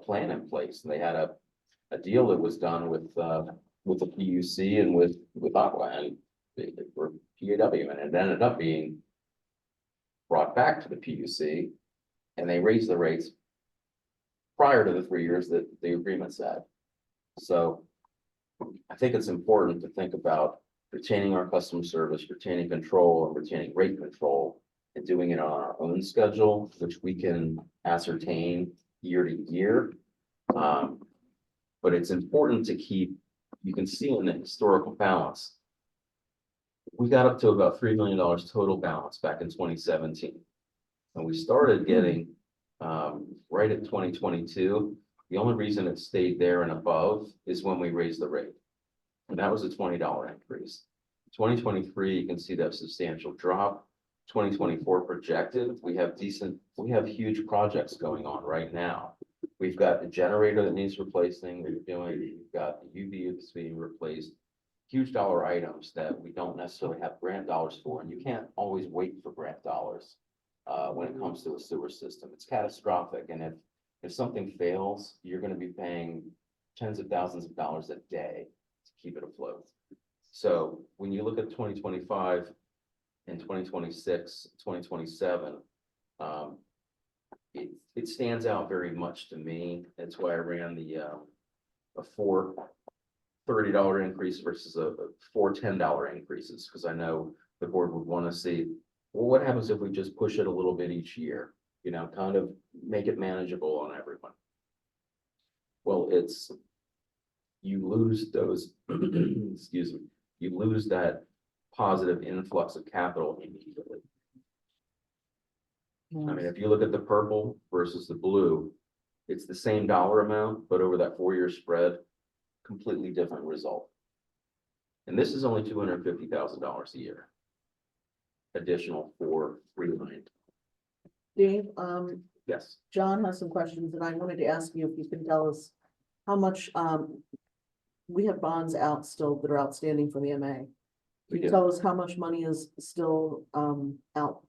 plan in place. They had a deal that was done with the PUC and with Aqua and for PAW, and it ended up being brought back to the PUC, and they raised the rates prior to the 3 years that the agreement said. So I think it's important to think about retaining our customer service, retaining control, and retaining rate control, and doing it on our own schedule, which we can ascertain year to year. But it's important to keep, you can see in the historical balance, we got up to about $3 million total balance back in 2017. And we started getting right at 2022. The only reason it stayed there and above is when we raised the rate. And that was a $20 increase. 2023, you can see that substantial drop. 2024 projected, we have huge projects going on right now. We've got the generator that needs replacing, we've got the UV that's being replaced. Huge dollar items that we don't necessarily have grant dollars for, and you can't always wait for grant dollars when it comes to a sewer system. It's catastrophic, and if something fails, you're going to be paying tens of thousands of dollars a day to keep it afloat. So when you look at 2025 and 2026, 2027, it stands out very much to me. That's why I ran a $430 increase versus a $410 increases, because I know the board would want to see well, what happens if we just push it a little bit each year? You know, kind of make it manageable on everyone. Well, you lose those, excuse me, you lose that positive influx of capital immediately. I mean, if you look at the purple versus the blue, it's the same dollar amount, but over that 4-year spread, completely different result. And this is only $250,000 a year. Additional for realigned. Dave, Yes, John has some questions and I wanted to ask you if you can tell us how much, we have bonds out still that are outstanding for the MA. we Can you do. tell us how much money is still, out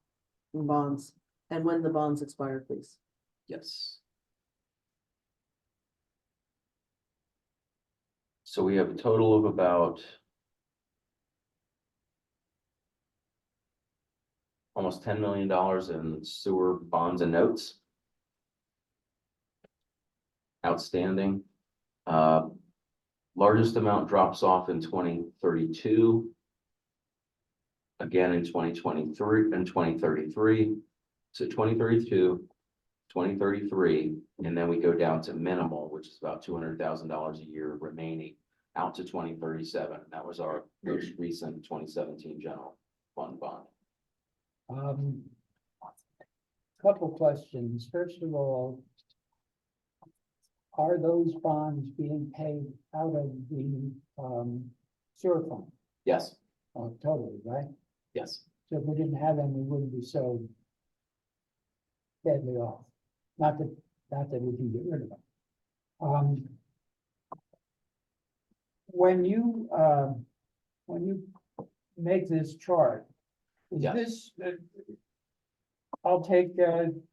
in bonds and when the bonds expire, please? Yes. So we have a total of about almost $10 million in sewer bonds and notes outstanding. Largest amount drops off in 2032. Again in 2023 and 2033. So 2032, 2033, and then we go down to minimal, which is about $200,000 a year remaining out to 2037. That was our most recent 2017 general fund bond. Couple questions. First of all, are those bonds being paid out of the, sewer fund? Yes, Totally, right? yes. So if we didn't have them, we wouldn't be so badly off. Not that we can get rid of them. When you make this chart, is Yes. this, I'll take,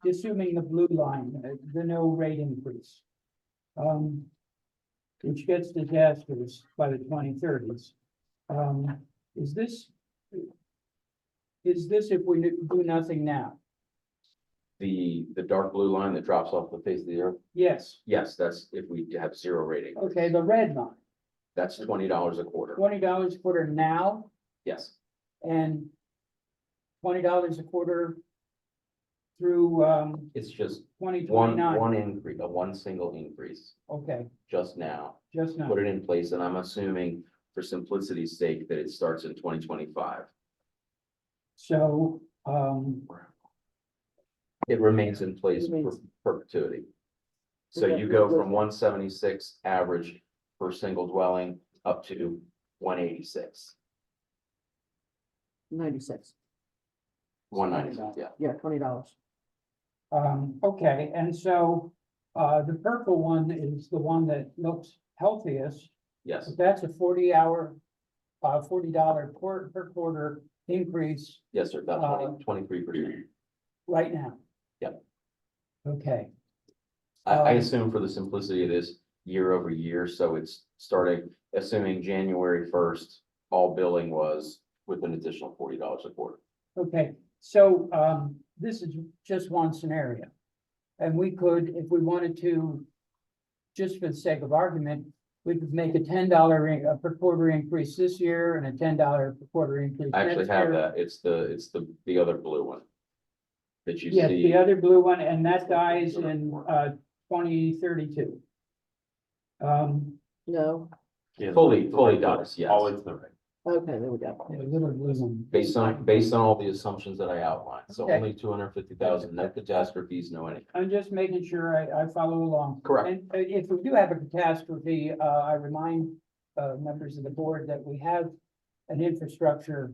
assuming the blue line, the no rate increase. Which gets disastrous by the 2030s. Is this if we do nothing now? The dark blue line that drops off the face of the earth. Yes, Yes, that's if we have zero rating. okay, the red line, That's $20 a quarter. $20 a quarter now Yes, and $20 a quarter through, it's just 2029. one increase, one single increase Okay, just now. just now. Put it in place, and I'm assuming for simplicity's sake that it starts in 2025. So, It remains in place for Remains. perpetuity. So Okay, you go good. from 176 average per single dwelling up to 186, 96, 196, yeah. yeah, $20. okay, and so, the purple one is the one that looks healthiest. Yes, But that's a 40-hour, $40 per quarter increase yes, sir, about 23%. right now. Yep. Okay, I assume for the simplicity of this, year over year, so it's starting, assuming January 1st, all billing was with an additional $40 a quarter. okay, so, this is just one scenario. And we could, if we wanted to, just for the sake of argument, we could make a $10 per quarter increase this year and a $10 per quarter increase I actually next have year. that, it's the other blue one. That you Yes, the see, other blue one, and that dies in 2032. No, fully does, yes. Always the right. okay, there we go. The little blue one. Based on all the assumptions that I outlined, so Okay. only 250,000, no catastrophes, no anything. I'm just making sure I follow along. Correct. And if we do have a catastrophe, I remind members of the board that we have an infrastructure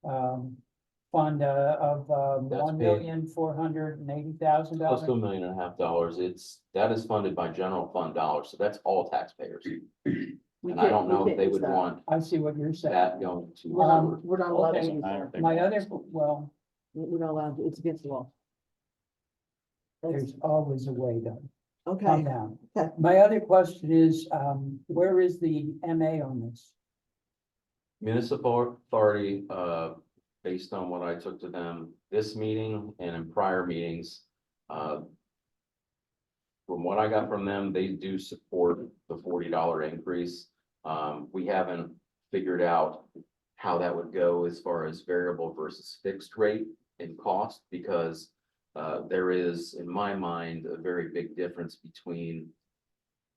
fund of That's $1,480,000. Close to $1.5 million. That is funded by general fund dollars, so that's all taxpayers. We And I don't can't- we know if can't they use would that. want I see what you're saying. that going to. We're not allowed to Okay. use that. My other, well, We're not allowed to, it's against the law. there's always a way to come Okay, down. Okay. My other question is, where is the MA on this? Municipal authority, based on what I took to them this meeting and in prior meetings, from what I got from them, they do support the $40 increase. We haven't figured out how that would go as far as variable versus fixed rate in cost, because there is, in my mind, a very big difference between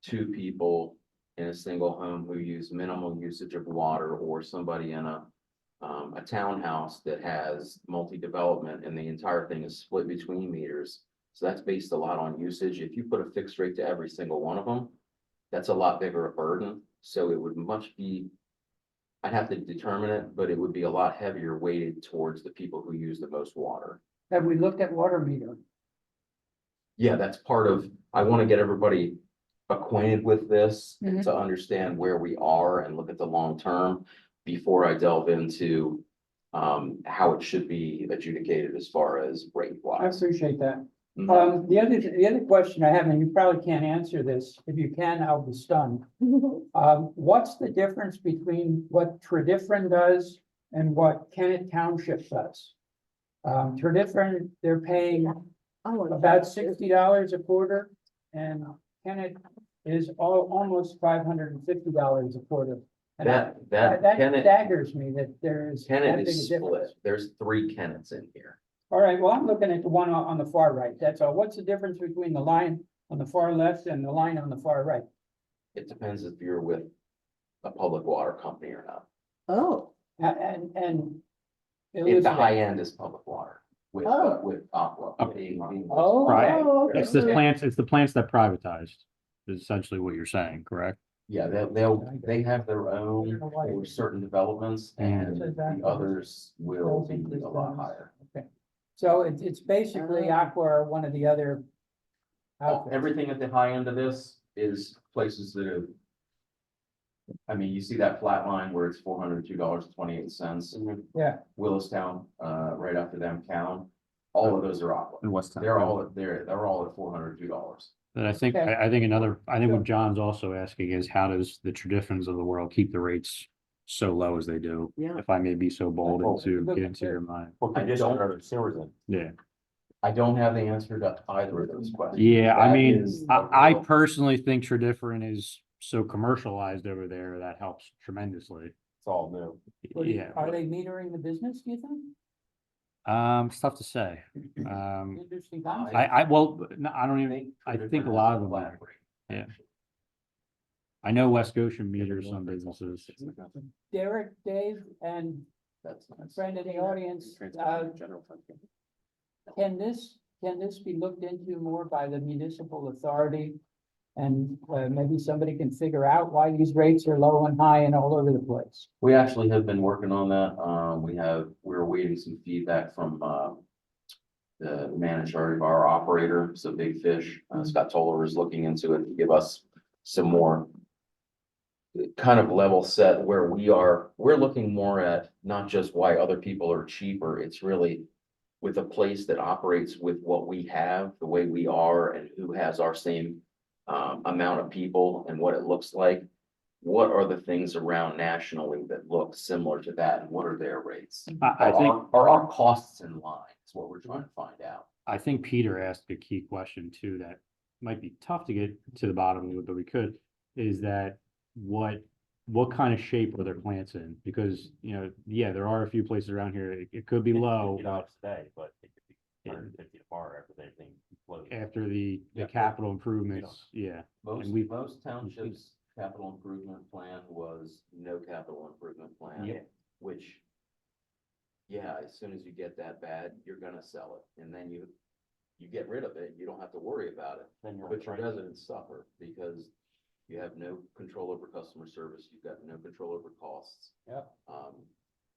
two people in a single home who use minimal usage of water, or somebody in a townhouse that has multi-development and the entire thing is split between meters. So that's based a lot on usage. If you put a fixed rate to every single one of them, that's a lot bigger a burden. So it would much be, I'd have to determine it, but it would be a lot heavier weighted towards the people who use the most water. Have we looked at water meter? Yeah, that's part of, I want to get everybody acquainted with this Mhm. to understand where we are and look at the long term before I delve into how it should be adjudicated as far as rate I wise. appreciate that. Mhm. The other question I have, and you probably can't answer this, if you can, I'll be stunned. What's the difference between what Tredyffrin does and what Kennett Township does? Tredyffrin, they're paying about $60 a quarter, and Kennett is almost $550 a quarter. And That that Kennett, staggers me that there's that Kennett big a is difference. split. There's 3 Kennets in here. All right, well, I'm looking at the one on the far right, that's all. What's the difference between the line on the far left and the line on the far right? It depends if you're with a public water company or not. Oh, And. If the high end is public water Oh. with Aqua. being- Oh, Right. okay. It's the plants that privatized, is essentially what you're saying, correct? Yeah, they have their own for certain developments, and the others will be a lot higher. So it's basically Aqua or one of the other outfits. Everything at the high end of this is places that have. I mean, you see that flat line where it's $402.28. Yeah. Willistown, right after them, Cowan, all of those are Aqua. In West Town. They're all at $402. And I think, Okay. I think what John's also asking is how does the Tredyffrins of the world keep the rates so low as they do? Yeah. If I may be so bold Oh, to get into your mind. I don't, Yeah. I don't have the answer to either of those questions. Yeah, I That mean, is I a real- personally think Tredyffrin is so commercialized over there, that helps tremendously. It's all new. Yeah, Are they metering the business, do you think? it's tough to say. Interesting concept. Well, no, I don't even, I think a lot of them are. Yeah. I know West Goshen meters some businesses. Derek, Dave, and That's a friend in the audience, can this be looked into more by the municipal authority? And maybe somebody can figure out why these rates are low and high and all over the place. We actually have been working on that. We're awaiting some feedback from the manager of our operator, so Big Fish. Scott Toller is looking into it to give us some more kind of level set where we are. We're looking more at not just why other people are cheaper. It's really with a place that operates with what we have, the way we are, and who has our same amount of people and what it looks like. What are the things around nationally that look similar to that, and what are their rates? I think, Are our costs in line? Is what we're trying to find out. I think Peter asked a key question too, that might be tough to get to the bottom of, but we could, is that what kind of shape are their plants in? Because, yeah, there are a few places around here, it could be low. Today, but it could be 150 to bar after everything flows. After the capital improvements, yeah. And we- Most townships' capital improvement plan was no capital improvement plan. Yeah. Which, yeah, as soon as you get that bad, you're gonna sell it, and then you get rid of it, you don't have to worry about it. Then you're But your right. residents suffer because you have no control over customer service, you've got no control over costs. Yep.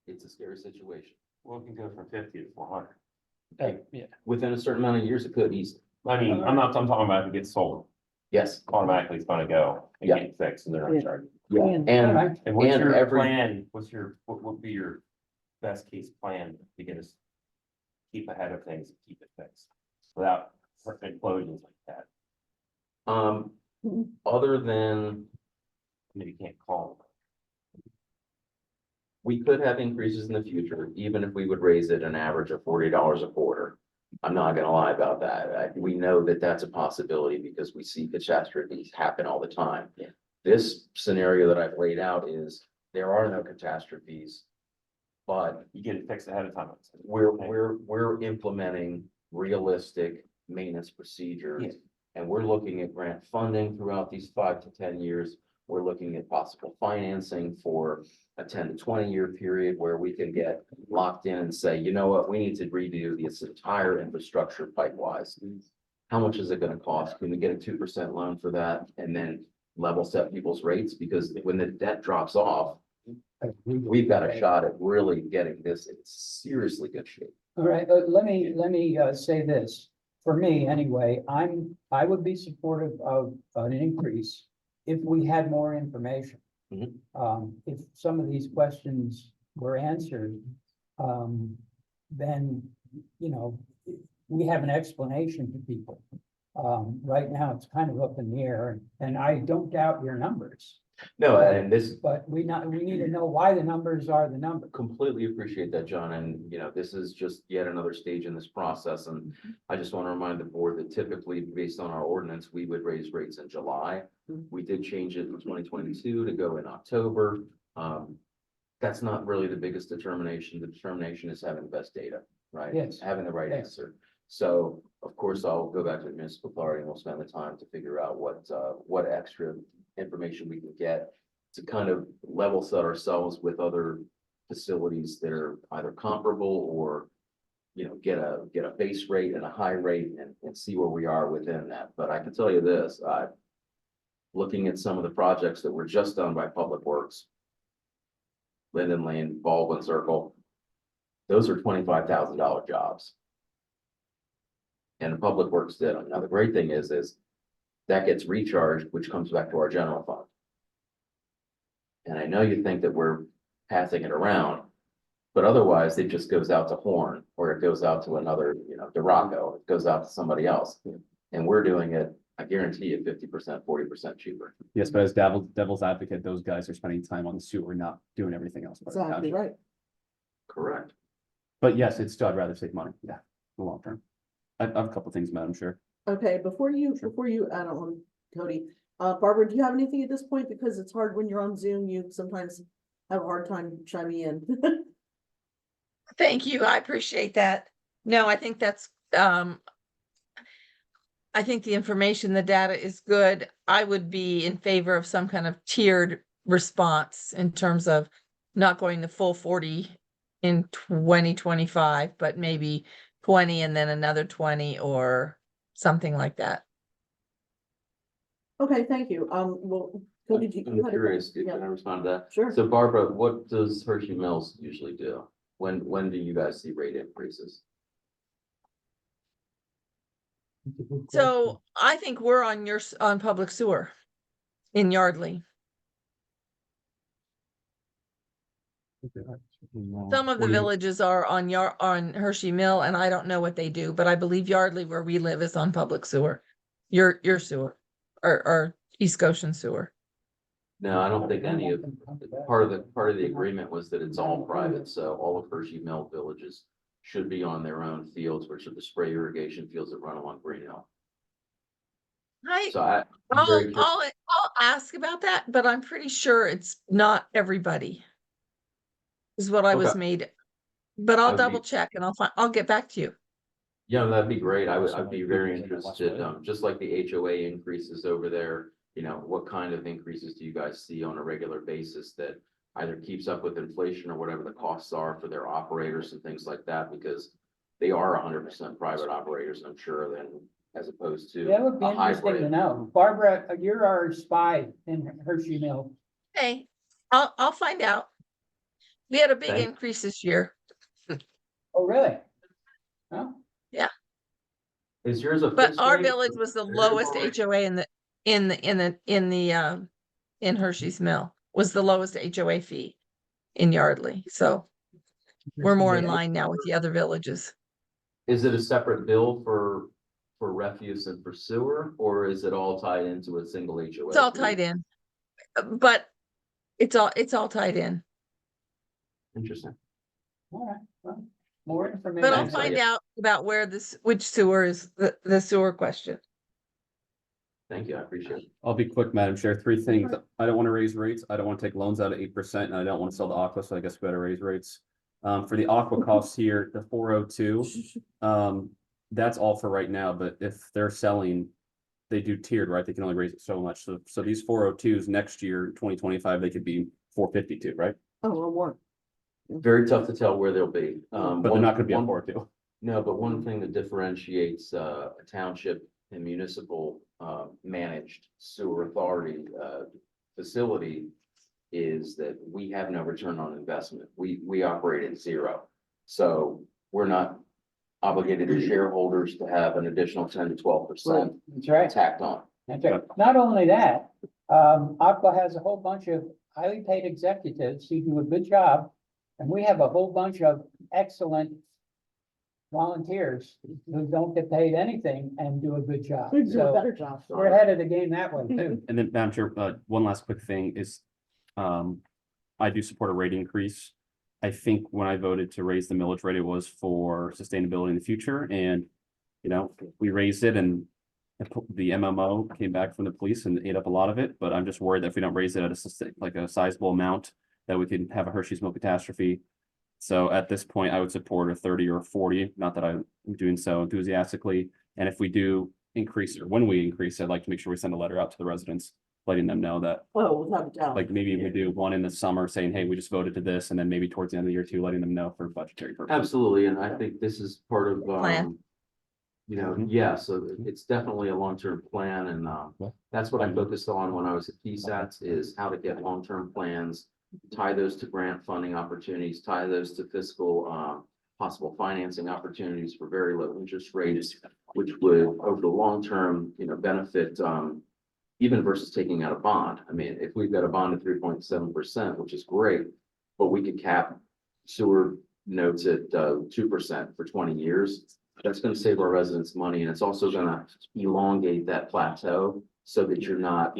It's a scary situation. Well, it can go from 50 to 400. Yeah. Within a certain amount of years, it could easily. I mean, I'm talking about if it gets sold, Yes. automatically it's gonna go and Yeah. get fixed and they're Yeah. not charged. Yeah, And- and And what's And your every- plan, what would be your best case plan to get us, keep ahead of things, and keep it fixed without explosions like that? Other than Maybe you can't call we could have increases in the future, even if we would raise it an average of $40 a quarter. I'm not gonna lie about that. We know that that's a possibility because we see catastrophes happen all the time. Yeah. This scenario that I've laid out is there are no catastrophes. but You get it fixed ahead of time. we're implementing realistic maintenance procedures. And we're looking at grant funding throughout these 5 to 10 years. We're looking at possible financing for a 10 to 20-year period where we can get locked in and say, you know what, we need to redo this entire infrastructure pipe-wise. How much is it gonna cost? Can we get a 2% loan for that and then level set people's rates? Because when the debt drops off, we've got a shot at really getting this in seriously good shape. All right, let me say this. For me, anyway, I would be supportive of an increase if we had more information. Mhm. If some of these questions were answered, then, you know, we have an explanation to people. Right now, it's kind of up in the air, and I don't doubt your numbers, No, and this, but we need to know why the numbers are the numbers. completely appreciate that, John, and you know, this is just yet another stage in this process, and I just want to remind the board that typically, based on our ordinance, we would raise rates in July. We did change it in 2022 to go in October. That's not really the biggest determination. The determination is having the best data, right? Yes. Having the right Yes. answer. So, of course, I'll go back to the municipal authority and we'll spend the time to figure out what extra information we can get to kind of level set ourselves with other facilities that are either comparable or, you know, get a base rate and a high rate and see where we are within that. But I can tell you this, looking at some of the projects that were just done by Public Works, Linden Lane, Baldwin Circle, those are $25,000 jobs. And the Public Works did them. Now, the great thing is that gets recharged, which comes back to our general fund. And I know you think that we're passing it around, but otherwise it just goes out to Horn, or it goes out to another, you know, Duraco, it goes out to somebody else. And we're doing it, I guarantee you, 50%, 40% cheaper. Yes, but as devil's advocate, those guys are spending time on the sewer, not doing everything else. Exactly right. Correct. But yes, it's still, I'd rather save money, yeah, in the long term. I have a couple things, Madam Chair. Okay, before you, I don't want, Cody, Barbara, do you have anything at this point? Because it's hard when you're on Zoom, you sometimes have a hard time chiming in. Thank you. I appreciate that. No, I think that's, I think the information, the data is good. I would be in favor of some kind of tiered response in terms of not going the full 40 in 2025, but maybe 20 and then another 20 or something like that. Okay, thank you. Well, Cody, you I'm had a- curious, can yeah. I respond to that? Sure. So Barbara, what does Hershey Mills usually do? When do you guys see rate increases? So I think we're on on public sewer in Yardley. Some of the villages are on Hershey Mill, and I don't know what they do, but I believe Yardley, where we live, is on public sewer. Your sewer, or East Goshen sewer. No, I don't think any of, part of the agreement was that it's all private, so all of Hershey Mill villages should be on their own fields, which are the spray irrigation fields that run along Green Hill. So I'm very curious. I'll ask about that, but I'm pretty sure it's not everybody. Is what I was Okay. made, but I'll I'd be- double check and I'll get back to you. Yeah, that'd be great. I'd be very interested, just like the HOA increases over there, you know, what kind of increases do you guys see on a regular basis that either keeps up with inflation or whatever the costs are for their operators and things like that, because they are 100% private operators, I'm sure, than as opposed to That would be a interesting to hybrid. know. Barbara, you're our spy in Hershey Mill. Hey, I'll find out. We had a big Thank- increase this year. Oh, really? Huh? Is yours a But fixed our rate village or was the variable lowest rate? HOA in Hershey's Mill, was the lowest HOA fee in Yardley. So we're more in line now with the other villages. Is it a separate bill for refuse and for sewer, or is it all tied into a single HOA? It's all fee? tied in. But it's all tied in. Interesting. All right, well, more information. But I'll Thanks, find Elliot. out about where which sewer is the sewer question. Thank you, I appreciate it. I'll be quick, Madam Chair. 3 things. I don't want to raise rates. I don't want to take loans out at 8%, and I don't want to sell the aqua, so I guess we better raise rates. For the aqua costs here, the 402, that's all for right now, but if they're selling, they do tiered, right? They can only raise it so much. So these 402s next year, 2025, they could be 452, right? Oh, or more. Very tough to tell where they'll be. But they're not gonna be on 402. No, but one thing that differentiates a township and municipal managed sewer authority facility is that we have no return on investment. We operate at zero. So we're not obligated to shareholders to have an additional 10 to 12% That's right. tacked on. That's right. Not only that, Aqua has a whole bunch of highly paid executives who do a good job. And we have a whole bunch of excellent volunteers who don't get paid anything and do a good job. We do a So better job. we're ahead of the game that way too. And then, Madam Chair, one last quick thing is, I do support a rate increase. I think when I voted to raise the millage rate, it was for sustainability in the future, and, you know, we raised it and the MMO came back from the police and ate up a lot of it, but I'm just worried that if we don't raise it at like a sizable amount, that we could have a Hershey's Milk catastrophe. So at this point, I would support a 30 or 40, not that I'm doing so enthusiastically. And if we do increase, or when we increase, I'd like to make sure we send a letter out to the residents, letting them know that, Oh, without a doubt. like, maybe we do one in the summer saying, hey, we just voted to this, and then maybe towards the end of the year too, letting them know for budgetary purposes. Absolutely, and I think this is part of, Plan. you know, yeah, so it's definitely a long-term plan, and that's what I focused on when I was at PSATs, is how to get long-term plans, tie those to grant funding opportunities, tie those to fiscal, possible financing opportunities for very low interest rates, which would, over the long term, you know, benefit, even versus taking out a bond. I mean, if we've got a bond of 3.7%, which is great, but we could cap sewer notes at 2% for 20 years, that's going to save our residents money, and it's also going to elongate that plateau so that you're not,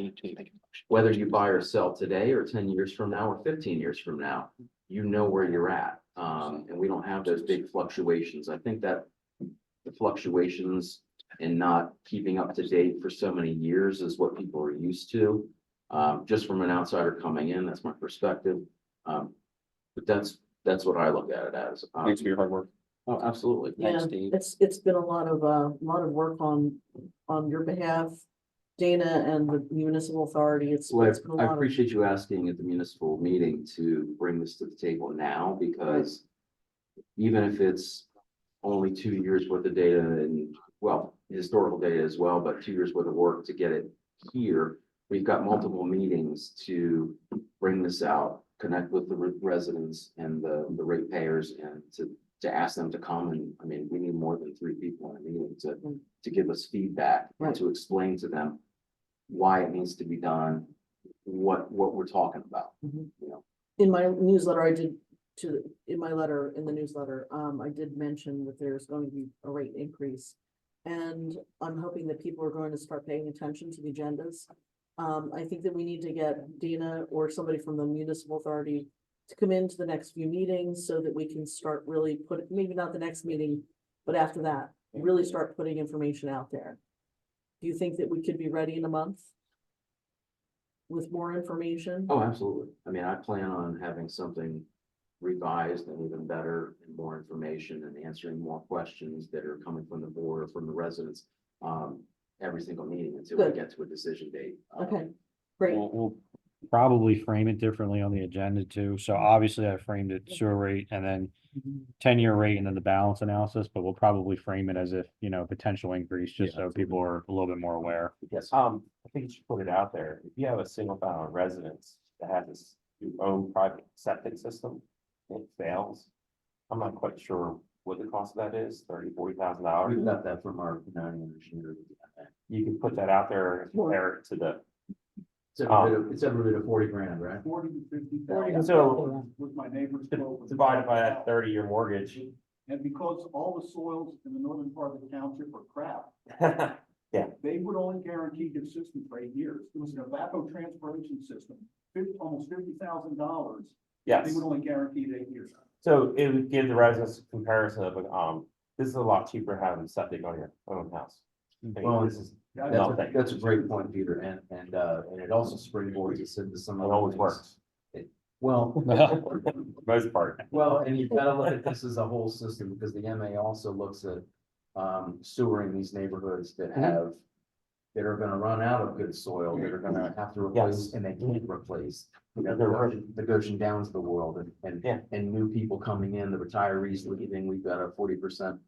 whether you buy or sell today or 10 years from now or 15 years from now, you know where you're at. And we don't have those big fluctuations. I think that the fluctuations and not keeping up to date for so many years is what people are used to. Just from an outsider coming in, that's my perspective. But that's what I look at it as. Thanks for your hard work. Oh, absolutely. Yeah, it's been a lot of work on your behalf, Dana, and the municipal authority. It's been a I lot of, appreciate you asking at the municipal meeting to bring this to the table now, because even if it's only 2 years worth of data and, well, historical data as well, but 2 years worth of work to get it here, we've got multiple meetings to bring this out, connect with the residents and the ratepayers, and to ask them to come. And I mean, we need more than 3 people in a meeting to give us feedback and Right. to explain to them why it needs to be done, what we're talking about, Mhm. you know. in my newsletter, in my letter, in the newsletter, I did mention that there's going to be a rate increase. And I'm hoping that people are going to start paying attention to the agendas. I think that we need to get Dana or somebody from the municipal authority to come into the next few meetings so that we can start really maybe not the next meeting, but after that, really start putting information out there. Do you think that we could be ready in a month with more information? Oh, absolutely. I mean, I plan on having something revised and even better and more information and answering more questions that are coming from the board or from the residents, every single meeting until we Good. get to a decision date. Okay, great. We'll probably frame it differently on the agenda too. So obviously I framed it sewer rate and then 10-year rate and then the balance analysis, but we'll probably frame it as if, you know, potential increase, just so people are a little bit more aware. Yes, I think you should put it out there. If you have a single family residence that has your own private septic system, it fails. I'm not quite sure what the cost of that is, $30,000-$40,000. We've got that from our county engineer. You can put that out there and compare it to the, It's every bit of 40 grand, right? 40 to 50 and thousand so with my neighbor's. divided by that 30-year mortgage. And because all the soils in the northern part of the township are crap, Yeah. they would only guarantee consistent for 8 years. It was an evapotranspiration system, almost $50,000. Yes. They would only guarantee it 8 years. So it would give the residents a comparison of, this is a lot cheaper having septic on your own house. Well, This is That's a great point, Peter, and it also springboards us into some. It other always things. works. Well, Most part. well, and you've got to look at this as a whole system, because the MA also looks at sewering these neighborhoods that have, that are gonna run out of good soil, that are gonna have to replace, and they can't replace. You know, the Goshen Downs of the world, Yeah. and new people coming in, the retirees leaving, we've got a 40%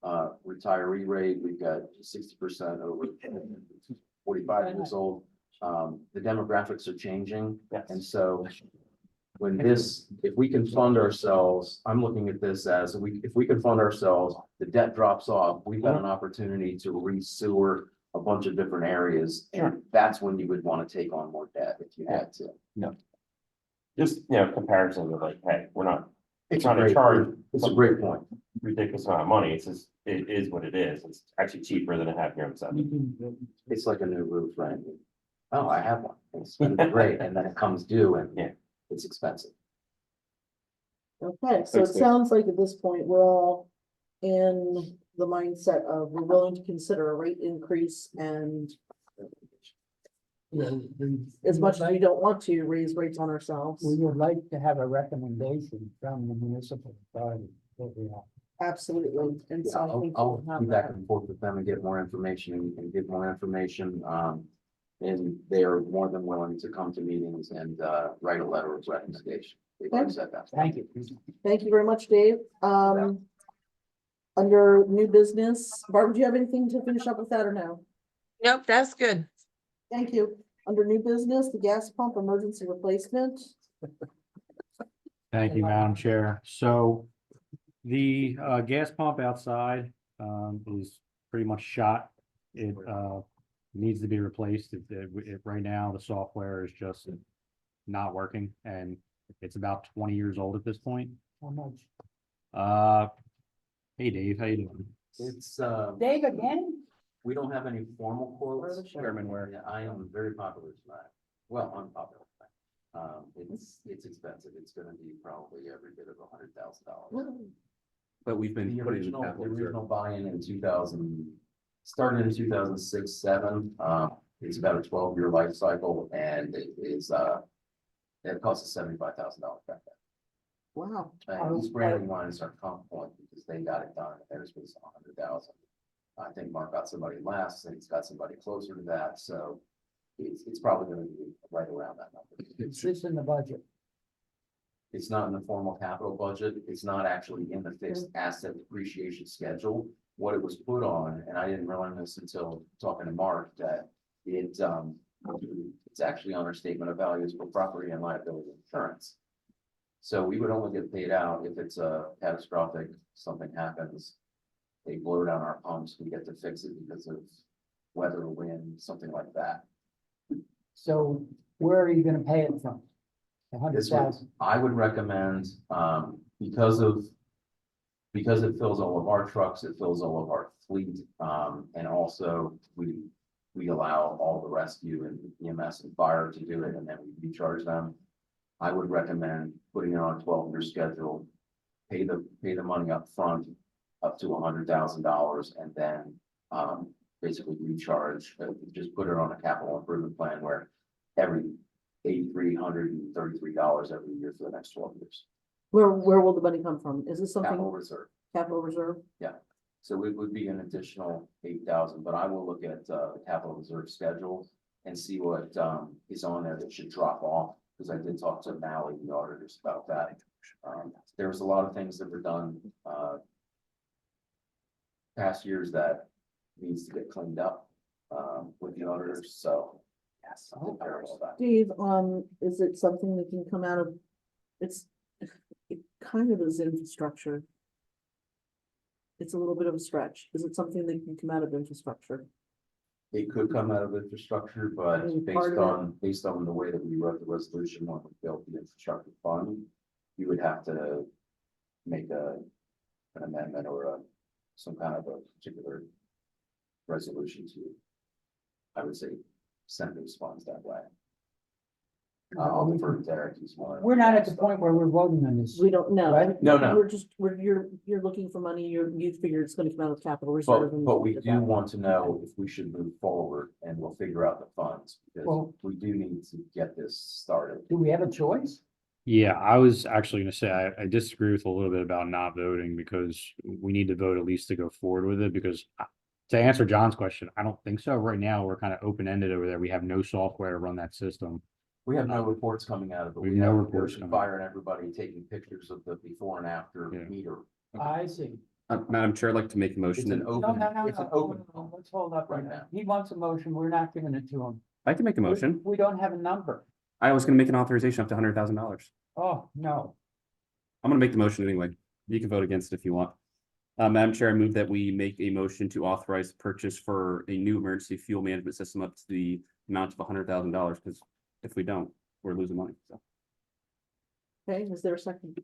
retiree rate, we've got 60% over 45 years old. The demographics are changing, and so when this, if we can fund ourselves, I'm looking at this as, if we can fund ourselves, the debt drops off, we've got an opportunity to re-sewer a bunch of different areas. And that's when you would want to take on more debt if you had to. Just, comparison of like, hey, we're not, It's trying to charge It's a great point. ridiculous amount of money. It's just, it is what it is. It's actually cheaper than a half year on seven. It's like a new roof, right? Oh, I have one. It's gonna be great, and then it comes due and it's expensive. Okay, so it Thanks, Dave. sounds like at this point, we're all in the mindset of we're willing to consider a rate increase and as much as we don't want to raise rates on ourselves. We would like to have a recommendation from the municipal authority. That we have. Absolutely, and Yeah, so I think I'll we'll be have back that. and forth with them and get more information and give more information. And they are more than willing to come to meetings and write a letter of recommendation. They've already said that. Thank you. Thank you very much, Dave. Under new business, Barbara, do you have anything to finish up with that or no? Nope, that's good. Thank you. Under new business, the gas pump emergency replacement. Thank you, Madam Chair. So the gas pump outside is pretty much shot. It needs to be replaced. Right now, the software is just not working, and it's about 20 years old at this point. How much? Hey Dave, how you doing? It's, Dave again? we don't have any formal quotes. Chairman Ware. Yeah, I am very popular tonight. Well, unpopular tonight. It's expensive. It's gonna be probably every bit of $100,000. But we've been The putting original, in capital reserve. buy-in in 2000, started in 2006, 7. It's about a 12-year life cycle, and it is, it costs us $75,000 back then. Wow. And East Brandon Wines are comp point because they got it done. Theirs was 100,000. I think Mark got somebody last, and he's got somebody closer to that, so it's probably gonna be right around that number. It's this in the budget. It's not in the formal capital budget. It's not actually in the fixed asset depreciation schedule. What it was put on, and I didn't realize this until talking to Mark, that it's actually on our statement of values for property and liability insurance. So we would only get paid out if it's a catastrophic, something happens. They blow down our pumps, we get to fix it because of weather, wind, something like that. So where are you gonna pay it from? This would, 100,000. I would recommend, because it fills all of our trucks, it fills all of our fleet, and also we allow all the rescue and EMS and fire to do it, and then we recharge them. I would recommend putting it on a 12-year schedule, pay the money up front, up to $100,000, and then, basically recharge, just put it on a capital improvement plan where every $8,333 every year for the next 12 years. Where will the money come from? Is this Capital something, reserve. capital reserve? So it would be an additional 8,000, but I will look at the capital reserve schedule and see what is on there that should drop off, because I did talk to Mally, the auditors, about that. There was a lot of things that were done past years that needs to get cleaned up with the auditors, so. Yes, I'll take care of all that. Dave, is it something that can come out of, it kind of is infrastructure. It's a little bit of a stretch. Is it something that can come out of infrastructure? It could come out of infrastructure, but Part of it. based on the way that we wrote the resolution when we built the infrastructure fund, you would have to make an amendment or some kind of a particular resolution to, I would say, send those funds that way. I'll defer to Derek, he's more. We're not at the point where we're voting on this. We don't know. Right? No. You're looking for money, you figure it's gonna come out of capital But, reserve. and but we get do that. want to know if we should move forward, and we'll figure out the funds, because Well- we do need to get this started. Do we have a choice? Yeah, I was actually gonna say, I disagree with a little bit about not voting because we need to vote at least to go forward with it because to answer John's question, I don't think so. Right now, we're kind of open-ended over there. We have no software to run that system. We have no reports coming out of it. We We have no have reports Ocean coming. Fire and everybody taking pictures of the before and after Yeah. meter. I see. Madam Chair, I'd like to make a It's motion. an that- open, No, it's an open. let's hold up right now. He wants a motion, we're not giving it to him. I can make a motion. We don't have a number. I was gonna make an authorization up to $100,000. Oh, no. I'm gonna make the motion anyway. You can vote against it if you want. Madam Chair, I move that we make a motion to authorize the purchase for a new emergency fuel management system up to the amount of $100,000, because if we don't, we're losing money, so. Okay, is there a second?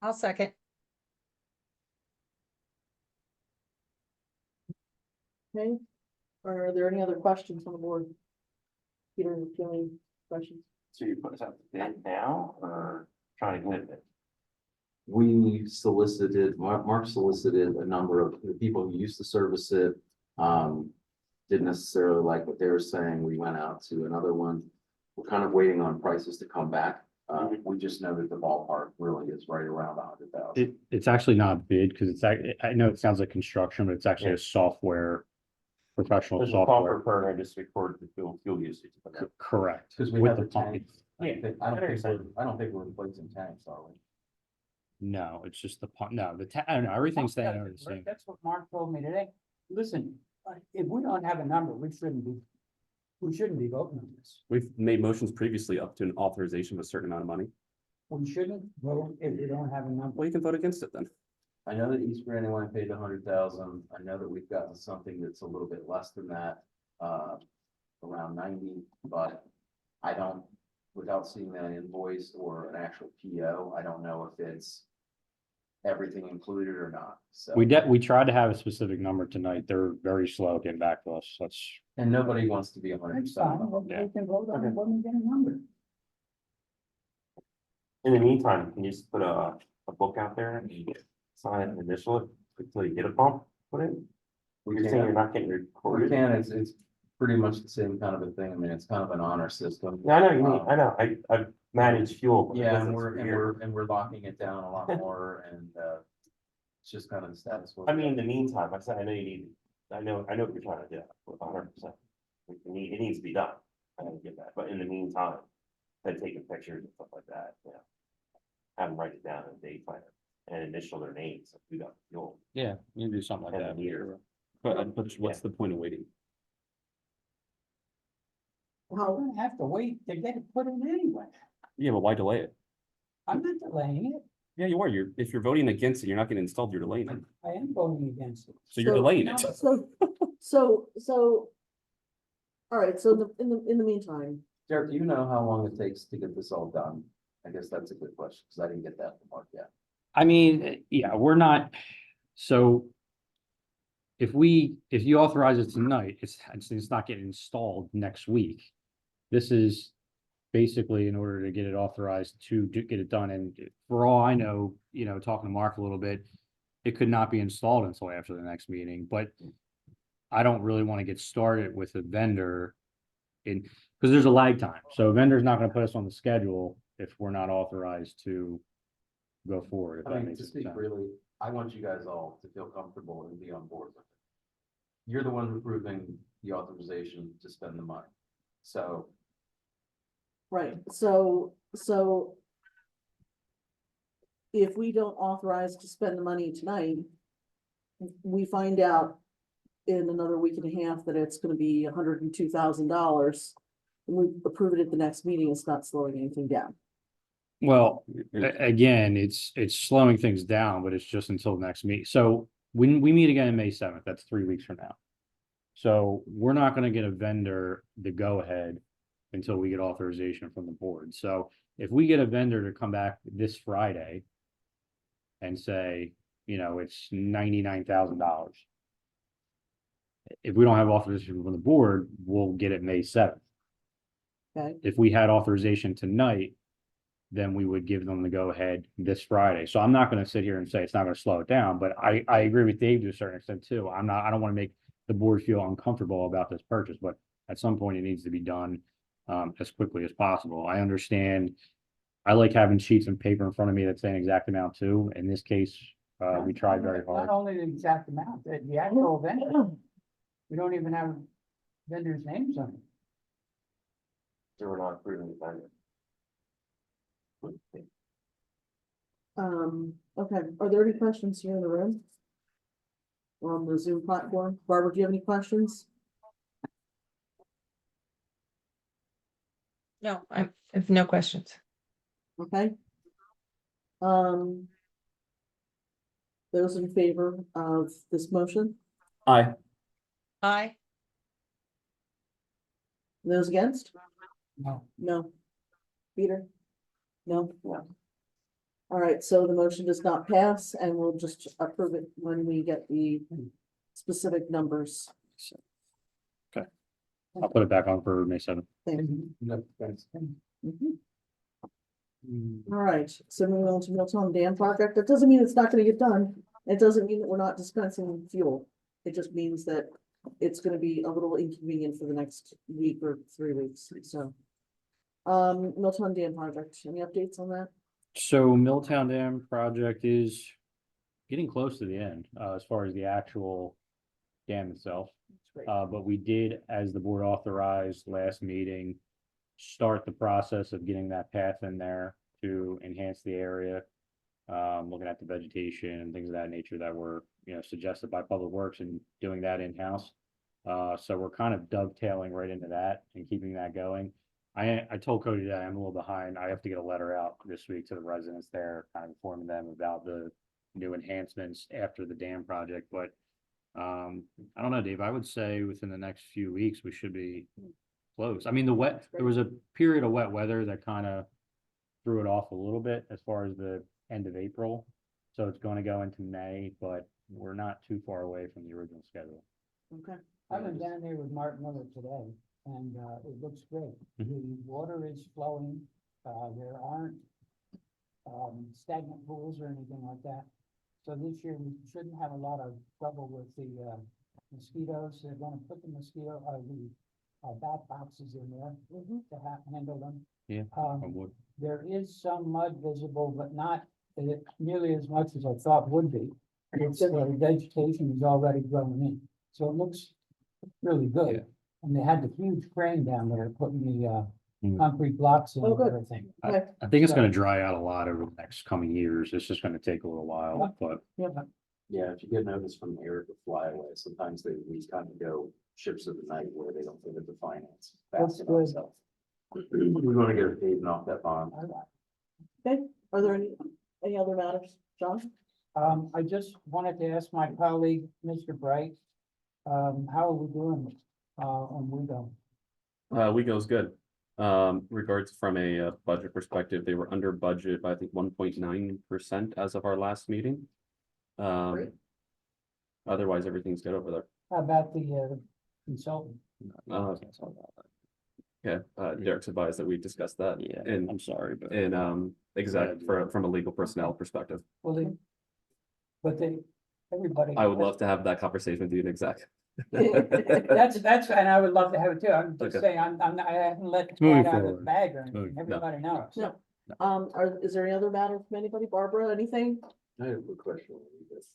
I'll second. Okay, are there any other questions on the board? Peter, do you have any questions? So you put us up to bid now or trying to get it? We solicited, Mark solicited a number of the people who used to service it. Didn't necessarily like what they were saying. We went out to another one. We're kind of waiting on prices to come back. We just know that the ballpark really is right around 100,000. It's actually not a bid because I know it sounds like construction, but it's actually a software, professional software. program just record the fuel usage. Correct. Because we With have the the pump. tanks. I don't think we're replacing tanks, are we? No, it's just the pump. No, I don't know, everything's staying the same. That's what Mark told me today. Listen, if we don't have a number, we shouldn't be voting on this. We've made motions previously up to an authorization of a certain amount of money. We shouldn't vote if we don't have a number. Well, you can vote against it then. I know that East Brandywine paid 100,000. I know that we've gotten something that's a little bit less than that, around 90, but I don't, without seeing that invoice or an actual PO, I don't know if it's everything included or not, so. We tried to have a specific number tonight. They're very slow getting back to us. And nobody wants to be 100%. That's fine, we can vote on it when we get a number. In the meantime, can you just put a book out there and you sign it and initial it until you get a pump put in? You're saying you're not getting We recorded? can, it's pretty much the same kind of a thing. I mean, it's kind of an honor system. Yeah, I know, you mean, I know, I've managed fuel. Yeah, and we're locking it down a lot more and, it's just kind of the status quo. I mean, in the meantime, like I said, I know you need, I know what you're trying to do with 100%. It needs to be done. I don't get that, but in the meantime, then taking pictures and stuff like that, yeah. Have them write it down in a day planner and initial their names, if we got the fuel. Yeah, you can do something like And that. the meter. But what's the point of waiting? We're gonna have to wait to get it put in anyway. Yeah, but why delay it? I'm not delaying it. Yeah, you are. If you're voting against it, you're not getting installed, you're delaying it. I am voting against it. So you're delaying it. So, all right, so in the meantime, Derek, do you know how long it takes to get this all done? I guess that's a good question, because I didn't get that from Mark yet. I mean, yeah, we're not, so. If you authorize it tonight, it's not getting installed next week. This is basically in order to get it authorized to get it done, and for all I know, talking to Mark a little bit. It could not be installed until after the next meeting, but I don't really want to get started with a vendor. Because there's a lag time, so a vendor's not gonna put us on the schedule if we're not authorized to go forward. If I that mean, makes to sense. speak really, I want you guys all to feel comfortable and be on board with it. You're the one approving the authorization to spend the money. So right, so. If we don't authorize to spend the money tonight. We find out in another week and a half that it's gonna be $102,000. And we approve it at the next meeting, it's not slowing anything down. Well, again, it's slowing things down, but it's just until next meet. So when we meet again on May 7th, that's 3 weeks from now. So we're not gonna get a vendor to go ahead until we get authorization from the board. So if we get a vendor to come back this Friday and say, it's $99,000. If we don't have authorization from the board, we'll get it May 7th. Okay, If we had authorization tonight, then we would give them the go ahead this Friday. So I'm not gonna sit here and say it's not gonna slow it down, but I agree with Dave to a certain extent too. I don't wanna make the board feel uncomfortable about this purchase, but at some point it needs to be done as quickly as possible. I understand I like having sheets of paper in front of me that say an exact amount too. In this case, we tried very hard. Not only the exact amount, the actual vendor. We don't even have vendors' names on it. So we're not approving the vendor. Okay, are there any questions here in the room? Or on the Zoom platform? Barbara, do you have any questions? No, I have no questions. Okay. Those in favor of this motion, Aye. Aye. those against? No. No. Peter? No? No. All right, so the motion does not pass and we'll just approve it when we get the specific numbers. I'll put it back on for May 7th. Thank you. No, thanks. Mhm. All right, so moving on to Milltown Dam project, that doesn't mean it's not gonna get done. It doesn't mean that we're not dispensing fuel. It just means that it's gonna be a little inconvenient for the next week or 3 weeks, so. Milltown Dam project, any updates on that? So Milltown Dam project is getting close to the end, as far as the actual dam itself. That's great. But we did, as the board authorized last meeting, start the process of getting that path in there to enhance the area. Looking at the vegetation and things of that nature that were, suggested by Public Works and doing that in-house. So we're kind of dovetailing right into that and keeping that going. I told Cody that I'm a little behind. I have to get a letter out this week to the residents there, kind of informing them about the new enhancements after the dam project, but I don't know, Dave, I would say within the next few weeks, we should be close. I mean, there was a period of wet weather that kind of threw it off a little bit as far as the end of April. So it's going to go into May, but we're not too far away from the original schedule. Okay. I went down there with Mark Miller today, and it looks great. The water is flowing, there aren't stagnant pools or anything like that. So this year, we shouldn't have a lot of trouble with the mosquitoes. They're gonna put the bat boxes in there to handle them. Yeah, Um, I would. There is some mud visible, but not nearly as much as I thought would be. It's, the vegetation is already growing in, so it looks really Yeah. good. And they had the huge crane down there putting the Mm. concrete blocks in Oh, and good. everything. Okay. I think it's going to dry out a lot over the next coming years. It's just going to take a little while, but Yeah, if you get notice from the air to fly away, sometimes these kind of go ships of the night where they don't get into finance. That's fast enough, good. so. We're gonna get a paving off that bond. Okay, are there any other matters, John? I just wanted to ask my colleague, Mr. Bright, how are we doing, on WeGo? WeGo's good. Regards from a budget perspective, they were under budget by I think 1.9% as of our last meeting. Great. Otherwise, everything's good over there. How about the consultant? Yeah, Derek's advised that we discussed that. yeah, And I'm sorry, but exact from a legal personnel perspective. Well, everybody. I would love to have that conversation with you, in exec. That's, and I would love to have it too. I'm just Okay. saying, I haven't let the moving cat out of the forward. bag or Moving- anything. no. Everybody knows. No. Is there any other matter from anybody? Barbara, anything? I have a quick question.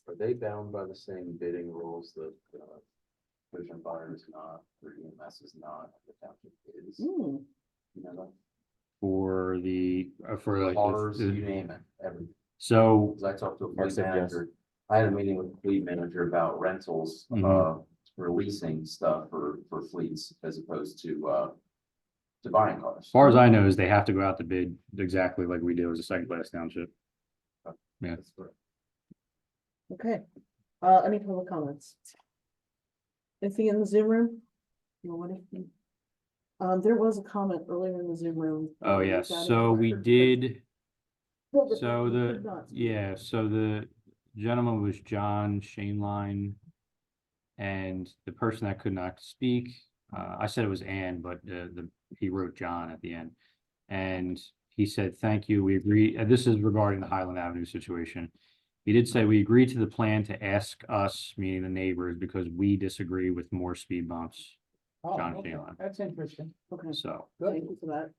Are they bound by the same bidding rules that, Vision Fire is not, or EMS is not, the township is? Hmm, You know, for like cars, you name it, everything. so 'Cause I talked to a Mark fleet said yes. manager, I had a meeting with the fleet manager about rentals, releasing stuff for fleets as opposed to buying cars. as far as I know, is they have to go out to bid exactly like we do as a second class township. Yeah. That's correct. okay. Any public comments? Anything in the Zoom room? No one? There was a comment earlier in the Zoom room. Oh, yes. So we did. So the gentleman was John Shaneline. And the person that could not speak, I said it was Ann, but he wrote John at the end. And he said, thank you, we agree, and this is regarding the Highland Avenue situation. He did say, we agreed to the plan to ask us, meaning the neighbors, because we disagree with more speed bumps. Oh, John okay. Phelan. That's interesting. Okay, So, thank you for that.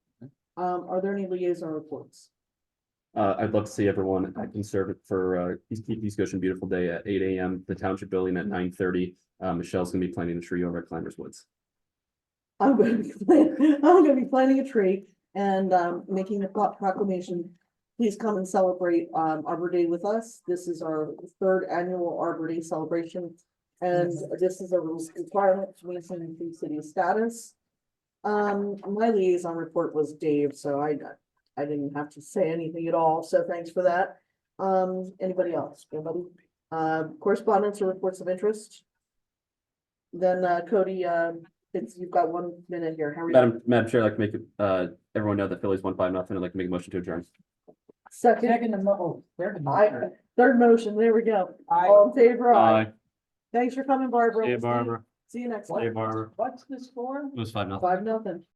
Are there any liaison reports? I'd love to see everyone at Conservative for East Goshen Beautiful Day at 8 a.m. The Township Building at 9:30. Michelle's gonna be planting a tree over at Climbers Woods. I'm gonna be planting a tree and making a proclamation. Please come and celebrate Arbor Day with us. This is our third annual Arbor Day celebration. And this is a requirement to maintain the city status. My liaison report was Dave, so I didn't have to say anything at all, so thanks for that. Anybody else? Anybody? Correspondence or reports of interest? Then Cody, you've got 1 minute here. How are you? Madam Chair, I'd like to make everyone know that Phillies won 5-0. I'd like to make a motion to adjourn. Second, third motion, there we go. All in favor? Aye. Thanks for coming, Barbara. Hey, Barbara. See you next Hey, time. Barbara. What's the score? It was 5-0. 5-0.